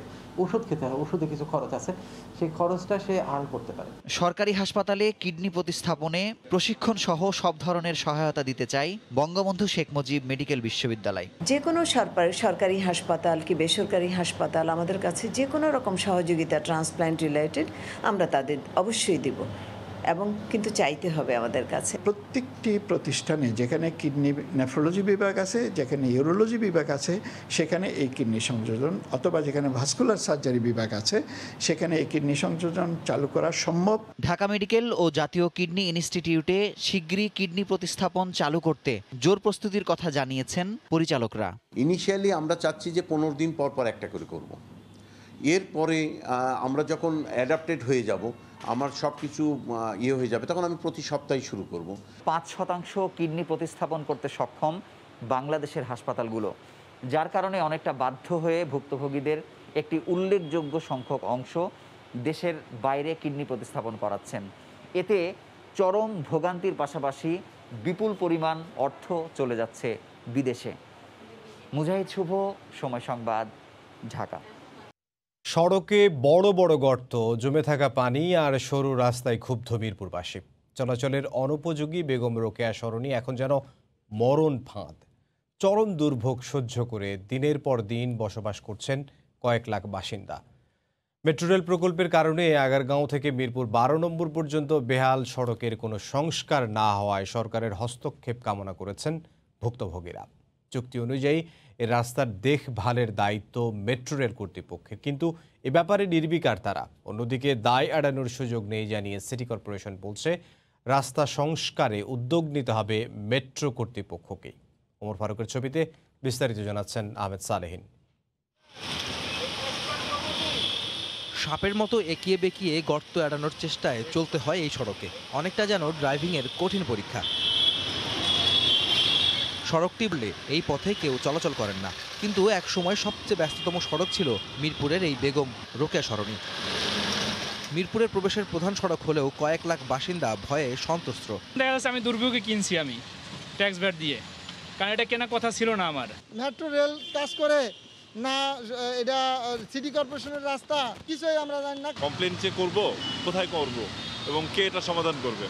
ওষুধ খেতে হয়, ওষুধে কিছু খরচ আছে, সেই খরচটা সে আর্ন করতে পারে। সরকারি হাসপাতালে কিডনি প্রতিস্থাপনে প্রশিক্ষণ সহ সব ধরনের সহায়তা দিতে চাই বঙ্গবন্ধু শেখ মুজিব মেডিকেল বিশ্ববিদ্যালয়। যে কোনো সরকারি হাসপাতাল কি বেসরকারি হাসপাতাল আমাদের কাছে যে কোনো রকম সহযোগিতা ট্রান্সপ্লান্ট রিলেটেড আমরা তাদের অবশ্যই দিব, এবং কিন্তু চাইতে হবে আমাদের কাছে। প্রত্যেকটি প্রতিষ্ঠানে যেখানে কিডনি নেফ্রোলজি বিভাগ আছে, যেখানে ইউরোলজি বিভাগ আছে, সেখানে এই কিডনি সংযোজন, অথবা যেখানে ভাস্কুলার সার্জারি বিভাগ আছে সেখানে এই কিডনি সংযোজন চালু করা সম্ভব। ঢাকা মেডিকেল ও জাতীয় কিডনি ইনস্টিটিউটে শিগগিরই কিডনি প্রতিস্থাপন চালু করতে জোর প্রস্তুতির কথা জানিয়েছেন পরিচালকরা। ইনিশিয়ালি আমরা চাচ্ছি যে 15 দিন পর পর একটা করে করব। এরপরে আমরা যখন অ্যাডাপ্টেড হয়ে যাব, আমার সব কিছু হয়ে যাবে, তখন আমি প্রতি সপ্তাহে শুরু করব। 5% কিডনি প্রতিস্থাপন করতে সক্ষম বাংলাদেশের হাসপাতালগুলো, যার কারণে অনেকটা বাধ্য হয়ে ভুক্তভোগীদের একটি উল্লেখযোগ্য সংখ্যক অংশ দেশের বাইরে কিডনি প্রতিস্থাপন করাচ্ছেন। এতে চরম ভোগান্তির পাশাপাশি বিপুল পরিমাণ অর্থ চলে যাচ্ছে বিদেশে। মুজাহিদ শুভ, সময় সংবাদ, ঢাকা। সড়কে বড় বড় গর্ত, জমে থাকা পানি আর সরু রাস্তায় ক্ষুব্ধ মিরপুরবাসী। চলাচলের অনুপযোগী বেগম রোকেয়া সরণি এখন যেন মরণ ফাঁদ। চরম দুর্ভোগ সহ্য করে দিনের পর দিন বসবাস করছেন কয়েক লাখ বাসিন্দা। মেট্রো রেল প্রকল্পের কারণে আগারগাঁও থেকে মিরপুর 12 নম্বর পর্যন্ত বেহাল সড়কের কোনো সংস্কার না হওয়ায় সরকারের হস্তক্ষেপ কামনা করেছেন ভুক্তভোগীরা। চুক্তি অনুযায়ী এ রাস্তার দেখভালের দায়িত্ব মেট্রো রেল কর্তৃপক্ষের, কিন্তু এ ব্যাপারে নির্বিকার তারা। অন্যদিকে দায় এড়ানোর সুযোগ নেই জানিয়ে সিটি কর্পোরেশন বলছে রাস্তা সংস্কারে উদ্যোগ নিতে হবে মেট্রো কর্তৃপক্ষকে। ওমর ফারুকের ছবিতে বিস্তারিত জানাচ্ছেন আহমেদ সালেহীন। সাপের মতো একিয়ে বেঁকিয়ে গর্ত এড়ানোর চেষ্টায় চলতে হয় এই সড়কে, অনেকটা যেন ড্রাইভিংয়ের কঠিন পরীক্ষা। সড়কটি বলে এই পথে কেউ চলাচল করেন না, কিন্তু এক সময় সবচেয়ে ব্যস্ততম সড়ক ছিল মিরপুরের এই বেগম রোকেয়া সরণি। মিরপুরের প্রবেশের প্রধান সড়ক হলেও কয়েক লাখ বাসিন্দা ভয়ে সন্ত্রস্ত। দেখা যাচ্ছে আমি দুর্ভোগে কিনছি, আমি ট্যাক্স ভ্যাট দিয়ে, কারণ এটা কেনার কথা ছিল না আমার। মেট্রো রেল কাজ করে না, এটা সিটি কর্পোরেশনের রাস্তা, কিছুই আমরা জানি না। কমপ্লেন যে করব, কোথায় করব এবং কে এটা সমাধান করবে।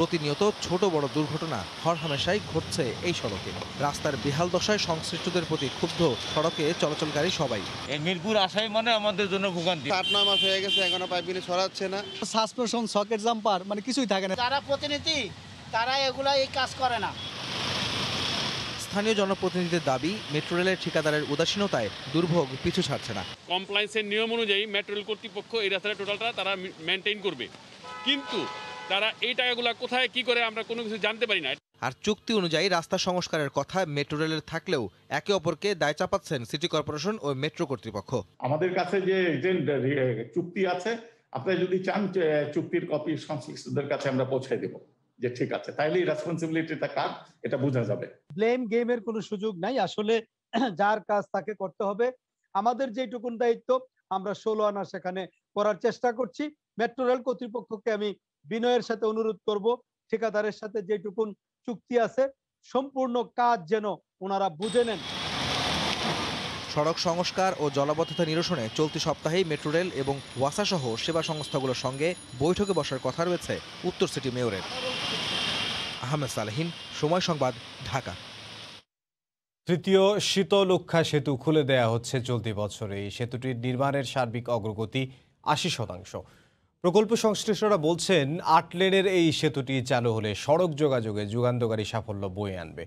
প্রতিনিয়ত ছোট বড় দুর্ঘটনা হরহামেশাই ঘটছে এই সড়কে। রাস্তার বেহাল দশায় সংশ্লিষ্টদের প্রতি ক্ষুব্ধ সড়কে চলাচলকারী সবাই। মিরপুর আসাই মানে আমাদের জন্য ভোগান্তি। 8-9 মাস হয়ে গেছে, এখনো পাইপলাইন সরাচ্ছে না। সাসপেনশন, সকেট জাম্পার, মানে কিছুই থাকে না। যারা প্রতিনিধি তারা এগুলা এই কাজ করে না। স্থানীয় জনপ্রতিনিধিদের দাবি, মেট্রো রেলের ঠিকাদারের উদাসীনতায় দুর্ভোগ পিছু ছাড়ছে না। কমপ্লায়েন্সের নিয়ম অনুযায়ী মেট্রো রেল কর্তৃপক্ষ এই রাস্তার টোটালটা তারা মেনটেইন করবে, কিন্তু তারা এই টাকাগুলো কোথায় কি করে আমরা কোনো কিছু জানতে পারি না। আর চুক্তি অনুযায়ী রাস্তা সংস্কারের কথা মেট্রো রেলের থাকলেও একে অপরকে দায় চাপাচ্ছেন সিটি কর্পোরেশন ও মেট্রো কর্তৃপক্ষ। আমাদের কাছে যে চুক্তি আছে, আপনারা যদি চান চুক্তির কপি সংশ্লিষ্টদের কাছে আমরা পৌঁছে দেব। যে ঠিক আছে, তাইলে রেসপন্সিবিলিটিটা কার এটা বোঝা যাবে। ব্লেম গেমের কোনো সুযোগ নাই, আসলে যার কাজ তাকে করতে হবে। আমাদের যেটুকুন দায়িত্ব আমরা 16 আনা সেখানে করার চেষ্টা করছি। মেট্রো রেল কর্তৃপক্ষকে আমি বিনয়ের সাথে অনুরোধ করব, ঠিকাদারের সাথে যেটুকুন চুক্তি আছে সম্পূর্ণ কাজ যেন ওনারা বুঝে নেন। সড়ক সংস্কার ও জলাবদ্ধতা নিরসনে চলতি সপ্তাহেই মেট্রো রেল এবং ওয়াসা সহ সেবা সংস্থাগুলোর সঙ্গে বৈঠকে বসার কথা রয়েছে উত্তর সিটি মেয়রের। আহমেদ সালেহীন, সময় সংবাদ, ঢাকা। তৃতীয় শীতলক্ষ্যা সেতু খুলে দেয়া হচ্ছে চলতি বছরে। এই সেতুটির নির্মাণের সার্বিক অগ্রগতি 80%। প্রকল্প সংশ্লিষ্টরা বলছেন 8 লেনের এই সেতুটি চালু হলে সড়ক যোগাযোগে যুগান্তকারী সাফল্য বয়ে আনবে।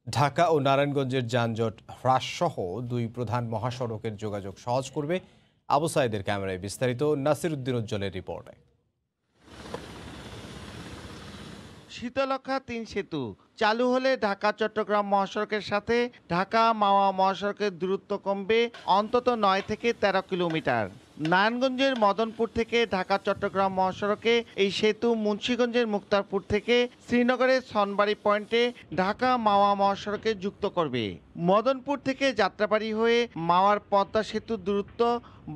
ঢাকা ও নারায়ণগঞ্জের যানজট হ্রাসসহ 2 প্রধান মহাসড়কের যোগাযোগ সহজ করবে। আবু সাইদের ক্যামেরায় বিস্তারিত, নাসির উদ্দিন উজ্জ্বলের রিপোর্টে। শীতলক্ষ্যা 3 সেতু চালু হলে ঢাকা চট্টগ্রাম মহাসড়কের সাথে ঢাকা মাওয়া মহাসড়কের দূরত্ব কমবে অন্তত 9 থেকে 13 কিলোমিটার। নারায়ণগঞ্জের মদনপুর থেকে ঢাকা চট্টগ্রাম মহাসড়কে এই সেতু মুন্সিগঞ্জের মুক্তারপুর থেকে শ্রীনগরের সনবাড়ি পয়েন্টে ঢাকা মাওয়া মহাসড়কে যুক্ত করবে। মদনপুর থেকে যাত্রাবাড়ি হয়ে মাওয়ার পদ্মা সেতুর দূরত্ব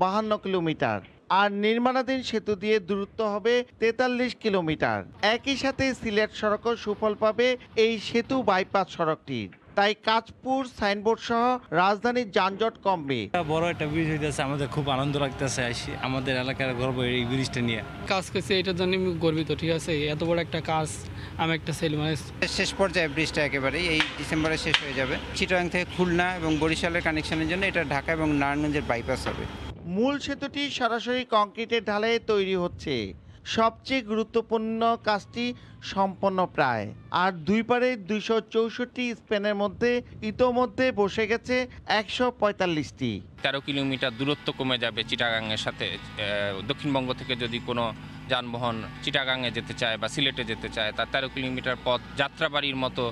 52 কিলোমিটার। আর নির্মাণাধীন সেতু দিয়ে দূরত্ব হবে 43 কিলোমিটার। একই সাথে সিলেট সড়কও সুফল পাবে এই সেতু বাইপাস সড়কটির। তাই কাঁচপুর সাইনবোর্ড সহ রাজধানীর যানজট কমবে। বড় একটা ব্রিজ হইতেছে, আমাদের খুব আনন্দ লাগতেছে আমাদের এলাকার গর্ব এই ব্রিজটা নিয়ে কাজ করছে, এটার জন্য আমি গর্বিত। ঠিক আছে, এত বড় একটা কাজ আমি একটা ছেলে মানে শেষ পর্যায়ে ব্রিজটা একেবারে এই ডিসেম্বরে শেষ হয়ে যাবে। চিটাগাং থেকে খুলনা এবং বরিশালের কানেকশনের জন্য এটা ঢাকা এবং নারায়ণগঞ্জের বাইপাস হবে। মূল সেতুটি সরাসরি কংক্রিটের ঢালাইয়ে তৈরি হচ্ছে। সবচেয়ে গুরুত্বপূর্ণ কাজটি সম্পন্ন প্রায়। আর দুই পারে 264 স্প্যানের মধ্যে ইতোমধ্যে বসে গেছে 145টি। 13 কিলোমিটার দূরত্ব কমে যাবে চিটাগাংয়ের সাথে। দক্ষিণবঙ্গ থেকে যদি কোনো যানবাহন চিটাগাংয়ে যেতে চায় বা সিলেটে যেতে চায়, তার 13 কিলোমিটার পথ যাত্রাবাড়ির মতো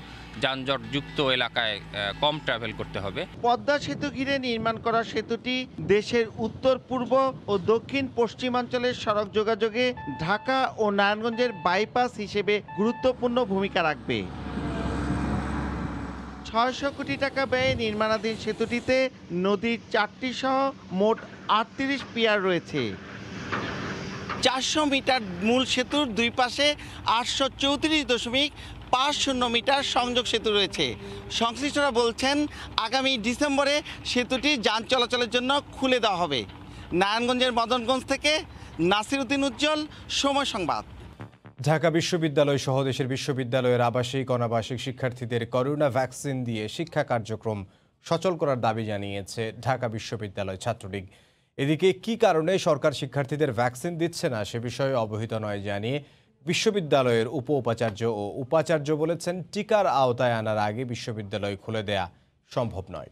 যানজটযুক্ত এলাকায় কম ট্রাভেল করতে হবে। পদ্মা সেতু ঘিরে নির্মাণ করা সেতুটি দেশের উত্তর পূর্ব ও দক্ষিণ পশ্চিমাঞ্চলের সড়ক যোগাযোগে ঢাকা ও নারায়ণগঞ্জের বাইপাস হিসেবে গুরুত্বপূর্ণ ভূমিকা রাখবে। 600 কোটি টাকা ব্যয়ে নির্মাণাধীন সেতুটিতে নদীর 4টি সহ মোট 38 পিয়ার রয়েছে। 400 মিটার মূল সেতুর দুই পাশে 834.50 মিটার সংযোগ সেতু রয়েছে। সংশ্লিষ্টরা বলছেন আগামী ডিসেম্বরে সেতুটি যান চলাচলের জন্য খুলে দেওয়া হবে। নারায়ণগঞ্জের মদনগঞ্জ থেকে নাসির উদ্দিন উজ্জ্বল, সময় সংবাদ। ঢাকা বিশ্ববিদ্যালয় সহ দেশের বিশ্ববিদ্যালয়ের আবাসিক অনাবাসিক শিক্ষার্থীদের করোনা ভ্যাকসিন দিয়ে শিক্ষা কার্যক্রম সচল করার দাবি জানিয়েছে ঢাকা বিশ্ববিদ্যালয় ছাত্রলীগ। এদিকে কী কারণে সরকার শিক্ষার্থীদের ভ্যাকসিন দিচ্ছে না সে বিষয়ে অবহিত নয় জানিয়ে বিশ্ববিদ্যালয়ের উপাচার্য ও উপাচার্য বলেছেন, টিকার আওতায় আনার আগে বিশ্ববিদ্যালয় খুলে দেয়া সম্ভব নয়।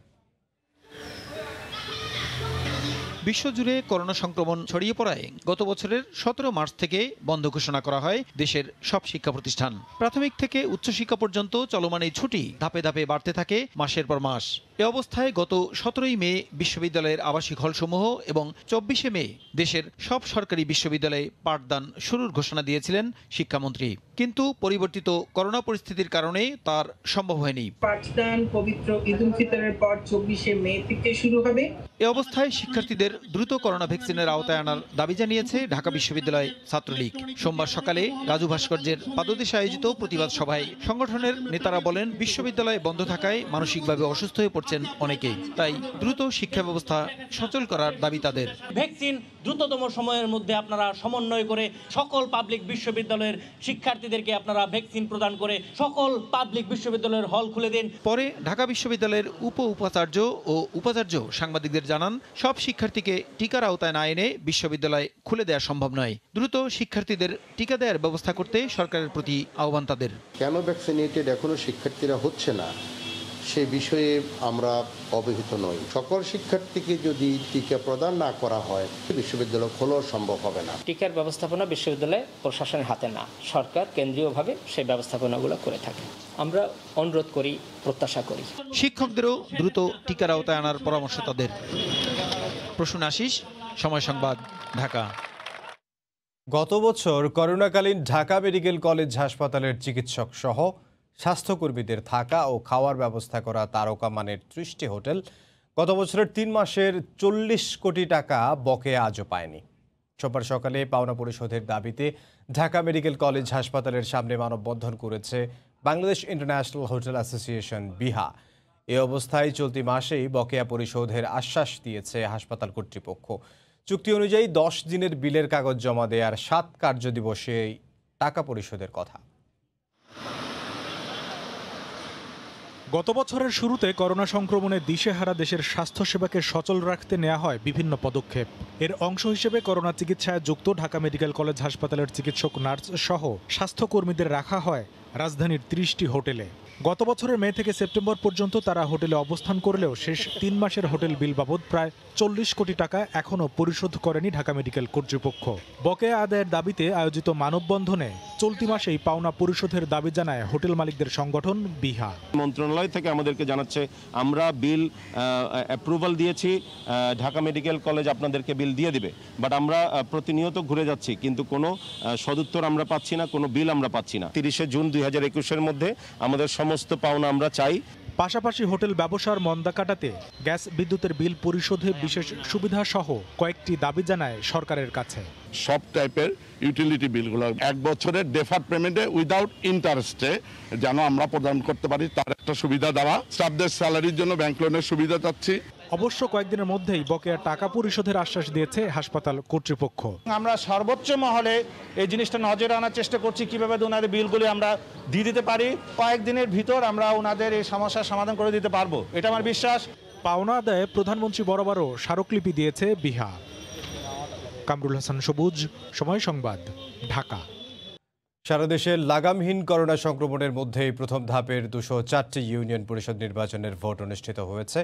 বিশ্বজুড়ে করোনা সংক্রমণ ছড়িয়ে পড়ায় গত বছরের 17 মার্চ থেকে বন্ধ ঘোষণা করা হয় দেশের সব শিক্ষা প্রতিষ্ঠান। প্রাথমিক থেকে উচ্চশিক্ষা পর্যন্ত চলমান এই ছুটি ধাপে ধাপে বাড়তে থাকে মাসের পর মাস। এ অবস্থায় গত 17ই মে বিশ্ববিদ্যালয়ের আবাসিক হলসমূহ এবং 24শে মে দেশের সব সরকারি বিশ্ববিদ্যালয়ে পাঠদান শুরুর ঘোষণা দিয়েছিলেন শিক্ষামন্ত্রী। কিন্তু পরিবর্তিত করোনা পরিস্থিতির কারণে তার সম্ভব হয়নি। পাঠদান পবিত্র ঈদ উল ফিতরের পর 24শে মে থেকে শুরু হবে। এ অবস্থায় শিক্ষার্থীদের দ্রুত করোনা ভ্যাকসিনের আওতায় আনার দাবি জানিয়েছে ঢাকা বিশ্ববিদ্যালয় ছাত্রলীগ। সোমবার সকালে রাজু ভাস্কর্যের পাদদেশে আয়োজিত প্রতিবাদ সভায় সংগঠনের নেতারা বলেন, বিশ্ববিদ্যালয় বন্ধ থাকায় মানসিকভাবে অসুস্থ হয়ে পড়ছেন অনেকেই, তাই দ্রুত শিক্ষা ব্যবস্থা সচল করার দাবি তাদের। ভ্যাকসিন দ্রুততম সময়ের মধ্যে আপনারা সমন্বয় করে সকল পাবলিক বিশ্ববিদ্যালয়ের শিক্ষার্থীদেরকে আপনারা ভ্যাকসিন প্রদান করে সকল পাবলিক বিশ্ববিদ্যালয়ের হল খুলে দিন। পরে ঢাকা বিশ্ববিদ্যালয়ের উপাচার্য ও উপাচার্য সাংবাদিকদের জানান, সব শিক্ষার্থীকে টিকার আওতায় না এনে বিশ্ববিদ্যালয় খুলে দেওয়া সম্ভব নয়। দ্রুত শিক্ষার্থীদের টিকা দেওয়ার ব্যবস্থা করতে সরকারের প্রতি আহ্বান তাদের। কেন ভ্যাকসিনেটেড এখনো শিক্ষার্থীরা হচ্ছে না সে বিষয়ে আমরা অবহিত নই। সকল শিক্ষার্থীকে যদি টিকা প্রদান না করা হয় বিশ্ববিদ্যালয় খোলা সম্ভব হবে না। টিকার ব্যবস্থাপনা বিশ্ববিদ্যালয় প্রশাসনের হাতে না, সরকার কেন্দ্রীয়ভাবে সেই ব্যবস্থাপনাগুলো করে থাকে। আমরা অনুরোধ করি, প্রত্যাশা করি শিক্ষকদেরও দ্রুত টিকার আওতায় আনার পরামর্শ তাদের। প্রসূন আশিস, সময় সংবাদ, ঢাকা। গত বছর করোনাকালীন ঢাকা মেডিকেল কলেজ হাসপাতালের চিকিৎসক সহ স্বাস্থ্যকর্মীদের থাকা ও খাওয়ার ব্যবস্থা করা তারকা মানের 30টি হোটেল গত বছরের 3 মাসের 40 কোটি টাকা বকেয়া আজও পায়নি। সোমবার সকালে পাওনা পরিশোধের দাবিতে ঢাকা মেডিকেল কলেজ হাসপাতালের সামনে মানববন্ধন করেছে বাংলাদেশ ইন্টারন্যাশনাল হোটেল অ্যাসোসিয়েশন বিহা। এ অবস্থায় চলতি মাসেই বকেয়া পরিশোধের আশ্বাস দিয়েছে হাসপাতাল কর্তৃপক্ষ। চুক্তি অনুযায়ী 10 দিনের বিলের কাগজ জমা দেওয়ার 7 কার্যদিবসে টাকা পরিশোধের কথা। গত বছরের শুরুতে করোনা সংক্রমণে দিশেহারা দেশের স্বাস্থ্যসেবাকে সচল রাখতে নেওয়া হয় বিভিন্ন পদক্ষেপ। এর অংশ হিসেবে করোনা চিকিৎসায় যুক্ত ঢাকা মেডিকেল কলেজ হাসপাতালের চিকিৎসক, নার্স সহ স্বাস্থ্যকর্মীদের রাখা হয় রাজধানীর 30টি হোটেলে। গত বছরের মে থেকে সেপ্টেম্বর পর্যন্ত তারা হোটেলে অবস্থান করলেও শেষ 3 মাসের হোটেল বিল বাবদ প্রায় 40 কোটি টাকা এখনও পরিশোধ করেনি ঢাকা মেডিকেল কর্তৃপক্ষ। বকেয়া আদায়ের দাবিতে আয়োজিত মানববন্ধনে চলতি মাসেই পাওনা পরিশোধের দাবি জানায় হোটেল মালিকদের সংগঠন বিহা। মন্ত্রণালয় থেকে আমাদেরকে জানাচ্ছে আমরা বিল অ্যাপ্রুভাল দিয়েছি, ঢাকা মেডিকেল কলেজ আপনাদেরকে বিল দিয়ে দিবে, বাট আমরা প্রতিনিয়ত ঘুরে যাচ্ছি কিন্তু কোনো সদুত্তর আমরা পাচ্ছি না, কোনো বিল আমরা পাচ্ছি না। 30শে জুন 2021-এর মধ্যে আমাদের সমস্ত পাওনা আমরা চাই। পাশাপাশি হোটেল ব্যবসার মন্দা কাটাতে গ্যাস বিদ্যুতের বিল পরিশোধে বিশেষ সুবিধা সহ কয়েকটি দাবি জানায় সরকারের কাছে। সব টাইপের ইউটিলিটি বিলগুলো 1 বছরের ডেফার্ড পেমেন্টে উইদাউট ইন্টারেস্টে যেন আমরা প্রদান করতে পারি, তার একটা সুবিধা দেওয়া। স্টাফদের স্যালারির জন্য ব্যাংক লোনের সুবিধা চাচ্ছি। অবশ্য কয়েকদিনের মধ্যেই বকেয়া টাকা পরিশোধের আশ্বাস দিয়েছে হাসপাতাল কর্তৃপক্ষ। আমরা সর্বোচ্চ মহলে এই জিনিসটা নজরে আনার চেষ্টা করছি কিভাবে ওনাদের বিলগুলি আমরা দিয়ে দিতে পারি। কয়েকদিনের ভিতর আমরা ওনাদের এই সমস্যার সমাধান করে দিতে পারবো, এটা আমার বিশ্বাস। পাওনা আদায়ে প্রধানমন্ত্রী বরাবরও স্মারকলিপি দিয়েছে বিহা। কামরুল হাসান সবুজ, সময় সংবাদ, ঢাকা। সারা দেশে লাগামহীন করোনা সংক্রমণের মধ্যেই প্রথম ধাপের 204টি ইউনিয়ন পরিষদ নির্বাচনের ভোট অনুষ্ঠিত হয়েছে।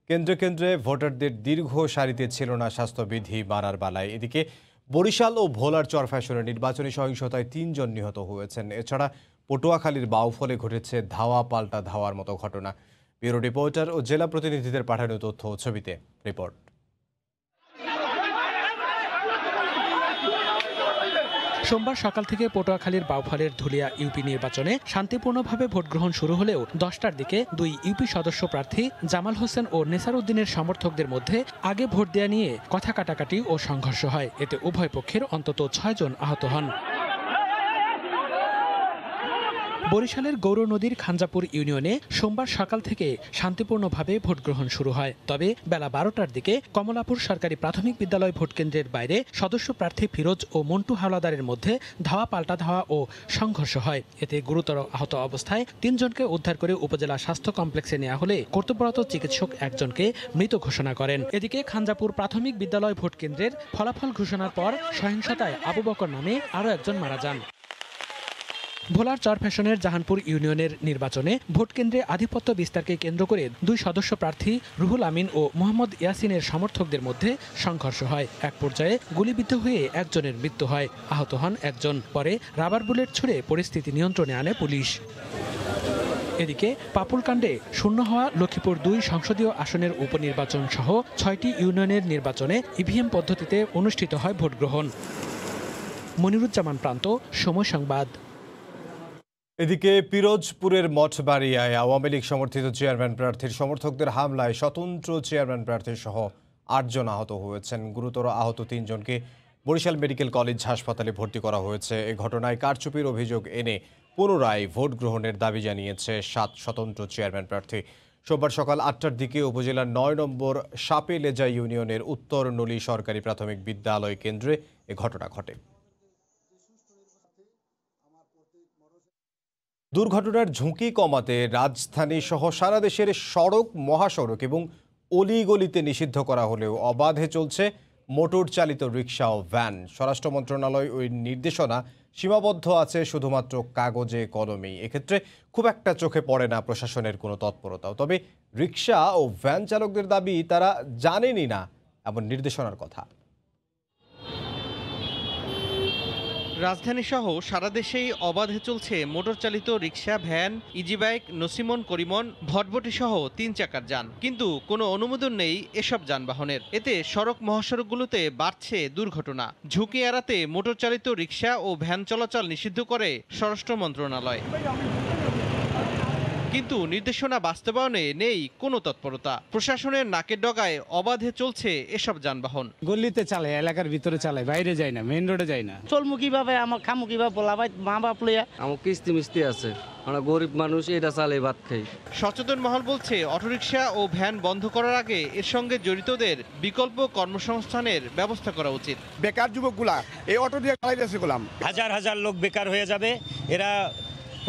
কেন্দ্রে কেন্দ্রে ভোটারদের দীর্ঘ সারিতে ছিল না স্বাস্থ্যবিধি মানার বেলায়। এদিকে বরিশাল ও ভোলার চরফ্যাশনে নির্বাচনী সহিংসতায় 3 জন নিহত হয়েছেন। এছাড়া পটুয়াখালীর বাউফলে ঘটেছে ধাওয়া পাল্টা ধাওয়ার মতো ঘটনা। ব্যুরো রিপোর্টার ও জেলা প্রতিনিধিদের পাঠানো তথ্য ও ছবিতে রিপোর্ট। সোমবার সকাল থেকে পটুয়াখালীর বাউফলের ধুলিয়া ইউপি নির্বাচনে শান্তিপূর্ণভাবে ভোট গ্রহণ শুরু হলেও 10টার দিকে 2 ইউপি সদস্য প্রার্থী জামাল হোসেন ও নেসার উদ্দিনের সমর্থকদের মধ্যে আগে ভোট দেয়া নিয়ে কথা কাটাকাটি ও সংঘর্ষ হয়। এতে উভয় পক্ষের অন্তত 6 জন আহত হন। বরিশালের গৌর নদীর খাঞ্জাপুর ইউনিয়নে সোমবার সকাল থেকে শান্তিপূর্ণভাবে ভোট গ্রহণ শুরু হয়। তবে বেলা 12টার দিকে কমলাপুর সরকারি প্রাথমিক বিদ্যালয় ভোটকেন্দ্রের বাইরে সদস্য প্রার্থী ফিরোজ ও মন্টু হাওলাদারের মধ্যে ধাওয়া পাল্টা ধাওয়া ও সংঘর্ষ হয়। এতে গুরুতর আহত অবস্থায় 3 জনকে উদ্ধার করে উপজেলা স্বাস্থ্য কমপ্লেক্সে নেওয়া হলে কর্তব্যরত চিকিৎসক 1 জনকে মৃত ঘোষণা করেন। এদিকে খাঞ্জাপুর প্রাথমিক বিদ্যালয় ভোটকেন্দ্রের ফলাফল ঘোষণার পর সহিংসতায় আবু বকর নামে আরও 1 জন মারা যান। ভোলার চরফ্যাশনের জাহানপুর ইউনিয়নের নির্বাচনে ভোটকেন্দ্রে আধিপত্য বিস্তারকে কেন্দ্র করে 2 সদস্য প্রার্থী রুহুল আমিন ও মোহাম্মদ ইয়াসিনের সমর্থকদের মধ্যে সংঘর্ষ হয়। এক পর্যায়ে গুলিবিদ্ধ হয়ে 1 জনের মৃত্যু হয়, আহত হন 1 জন। পরে রাবার বুলেট ছুড়ে পরিস্থিতি নিয়ন্ত্রণে আনে পুলিশ। এদিকে পাপুলকাণ্ডে শূন্য হওয়া লক্ষ্মীপুর 2 সংসদীয় আসনের উপনির্বাচন সহ 6টি ইউনিয়নের নির্বাচনে ইভিএম পদ্ধতিতে অনুষ্ঠিত হয় ভোট গ্রহণ। মনিরুজ্জামান প্রান্ত, সময় সংবাদ। এদিকে পিরোজপুরের মঠবাড়িয়ায় আওয়ামী লীগ সমর্থিত চেয়ারম্যান প্রার্থীর সমর্থকদের হামলায় স্বতন্ত্র চেয়ারম্যান প্রার্থী সহ 8 জন আহত হয়েছেন। গুরুতর আহত 3 জনকে বরিশাল মেডিকেল কলেজ হাসপাতালে ভর্তি করা হয়েছে। এই ঘটনায় কারচুপির অভিযোগ এনে পুনরায় ভোট গ্রহণের দাবি জানিয়েছে 7 স্বতন্ত্র চেয়ারম্যান প্রার্থী। সোমবার সকাল 8টার দিকে উপজেলার 9 নম্বর সাপেলেজা ইউনিয়নের উত্তর নলি সরকারি প্রাথমিক বিদ্যালয় কেন্দ্রে এ ঘটনা ঘটে। দুর্ঘটনার ঝুঁকি কমাতে রাজধানী সহ সারা দেশের সড়ক, মহাসড়ক এবং অলিগলিতে নিষিদ্ধ করা হলেও অবাধে চলছে মোটর চালিত রিকশা ও ভ্যান। স্বরাষ্ট্র মন্ত্রণালয় ওই নির্দেশনা সীমাবদ্ধ আছে শুধুমাত্র কাগজে কলমেই। এক্ষেত্রে খুব একটা চোখে পড়ে না প্রশাসনের কোনো তৎপরতাও। তবে রিকশা ও ভ্যান চালকদের দাবি তারা জানেনই না এমন নির্দেশনার কথা। রাজধানী সহ সারা দেশেই অবাধে চলছে মোটর চালিত রিক্সা, ভ্যান, ইজি বাইক, নসিমন, করিমন, ভটভটি সহ 3 চাকার যান, কিন্তু কোনো অনুমোদন নেই এসব যানবাহনের। এতে সড়ক মহাসড়কগুলোতে বাড়ছে দুর্ঘটনা। ঝুঁকি এড়াতে মোটর চালিত রিক্সা ও ভ্যান চলাচল নিষিদ্ধ করে স্বরাষ্ট্র মন্ত্রণালয়, কিন্তু নির্দেশনা বাস্তবায়নে নেই কোনো তৎপরতা। প্রশাসনের নাকের ডগায় অবাধে চলছে এসব যানবাহন। গলিতে চালায়, এলাকার ভিতরে চালায়, বাইরে যায় না, মেইন রোডে যায় না। চলমু কিভাবে, আমার খামু কিভাবে, বলা ভাই মা বাপ লইয়া। আমার কিস্তি মিস্তি আছে, আমরা গরিব মানুষ, এটা চালে ভাত খাই। সচেতন মহল বলছে অটোরিকশা ও ভ্যান বন্ধ করার আগে এর সঙ্গে জড়িতদের বিকল্প কর্মসংস্থানের ব্যবস্থা করা উচিত। বেকার যুবকগুলা এই অটো দিয়ে চালাইতেছে গোলাম, হাজার হাজার লোক বেকার হয়ে যাবে, এরা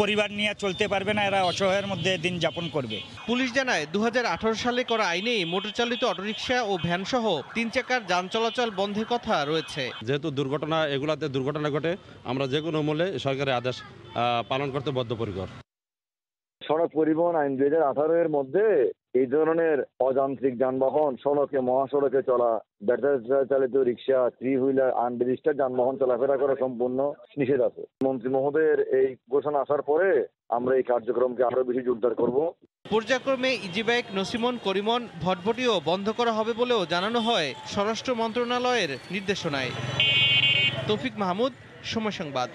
পরিবার নিয়ে চলতে পারবে না, এরা অসহায়ের মধ্যে দিন যাপন করবে। পুলিশ জানায় 2018 সালে করা আইনেই মোটরচালিত অটোরিকশা ও ভ্যান সহ 3 চাকার যান চলাচল বন্ধের কথা রয়েছে। যেহেতু এগুলাতে দুর্ঘটনা ঘটে, আমরা যে কোনো মূল্যে সরকারের আদেশ পালন করতে বদ্ধপরিকর। সড়ক পরিবহন আইন 2018 এর মধ্যে এই ধরনের অযান্ত্রিক যানবাহন সড়কে মহাসড়কে চলা, ব্যাটারি চালিত রিক্সা, 3 হুইলার, আনরেজিস্টার্ড যানবাহন চলাফেরা করা সম্পূর্ণ নিষেধ আছে। মন্ত্রী মহোদয়ের এই ঘোষণা আসার পরে আমরা এই কার্যক্রমকে আরো বেশি জোরদার করব। পর্যায়ক্রমে ইজি বাইক, নসিমন, করিমন, ভটভটিও বন্ধ করা হবে বলেও জানানো হয় স্বরাষ্ট্র মন্ত্রণালয়ের নির্দেশনায়। তৌফিক মাহমুদ, সময় সংবাদ।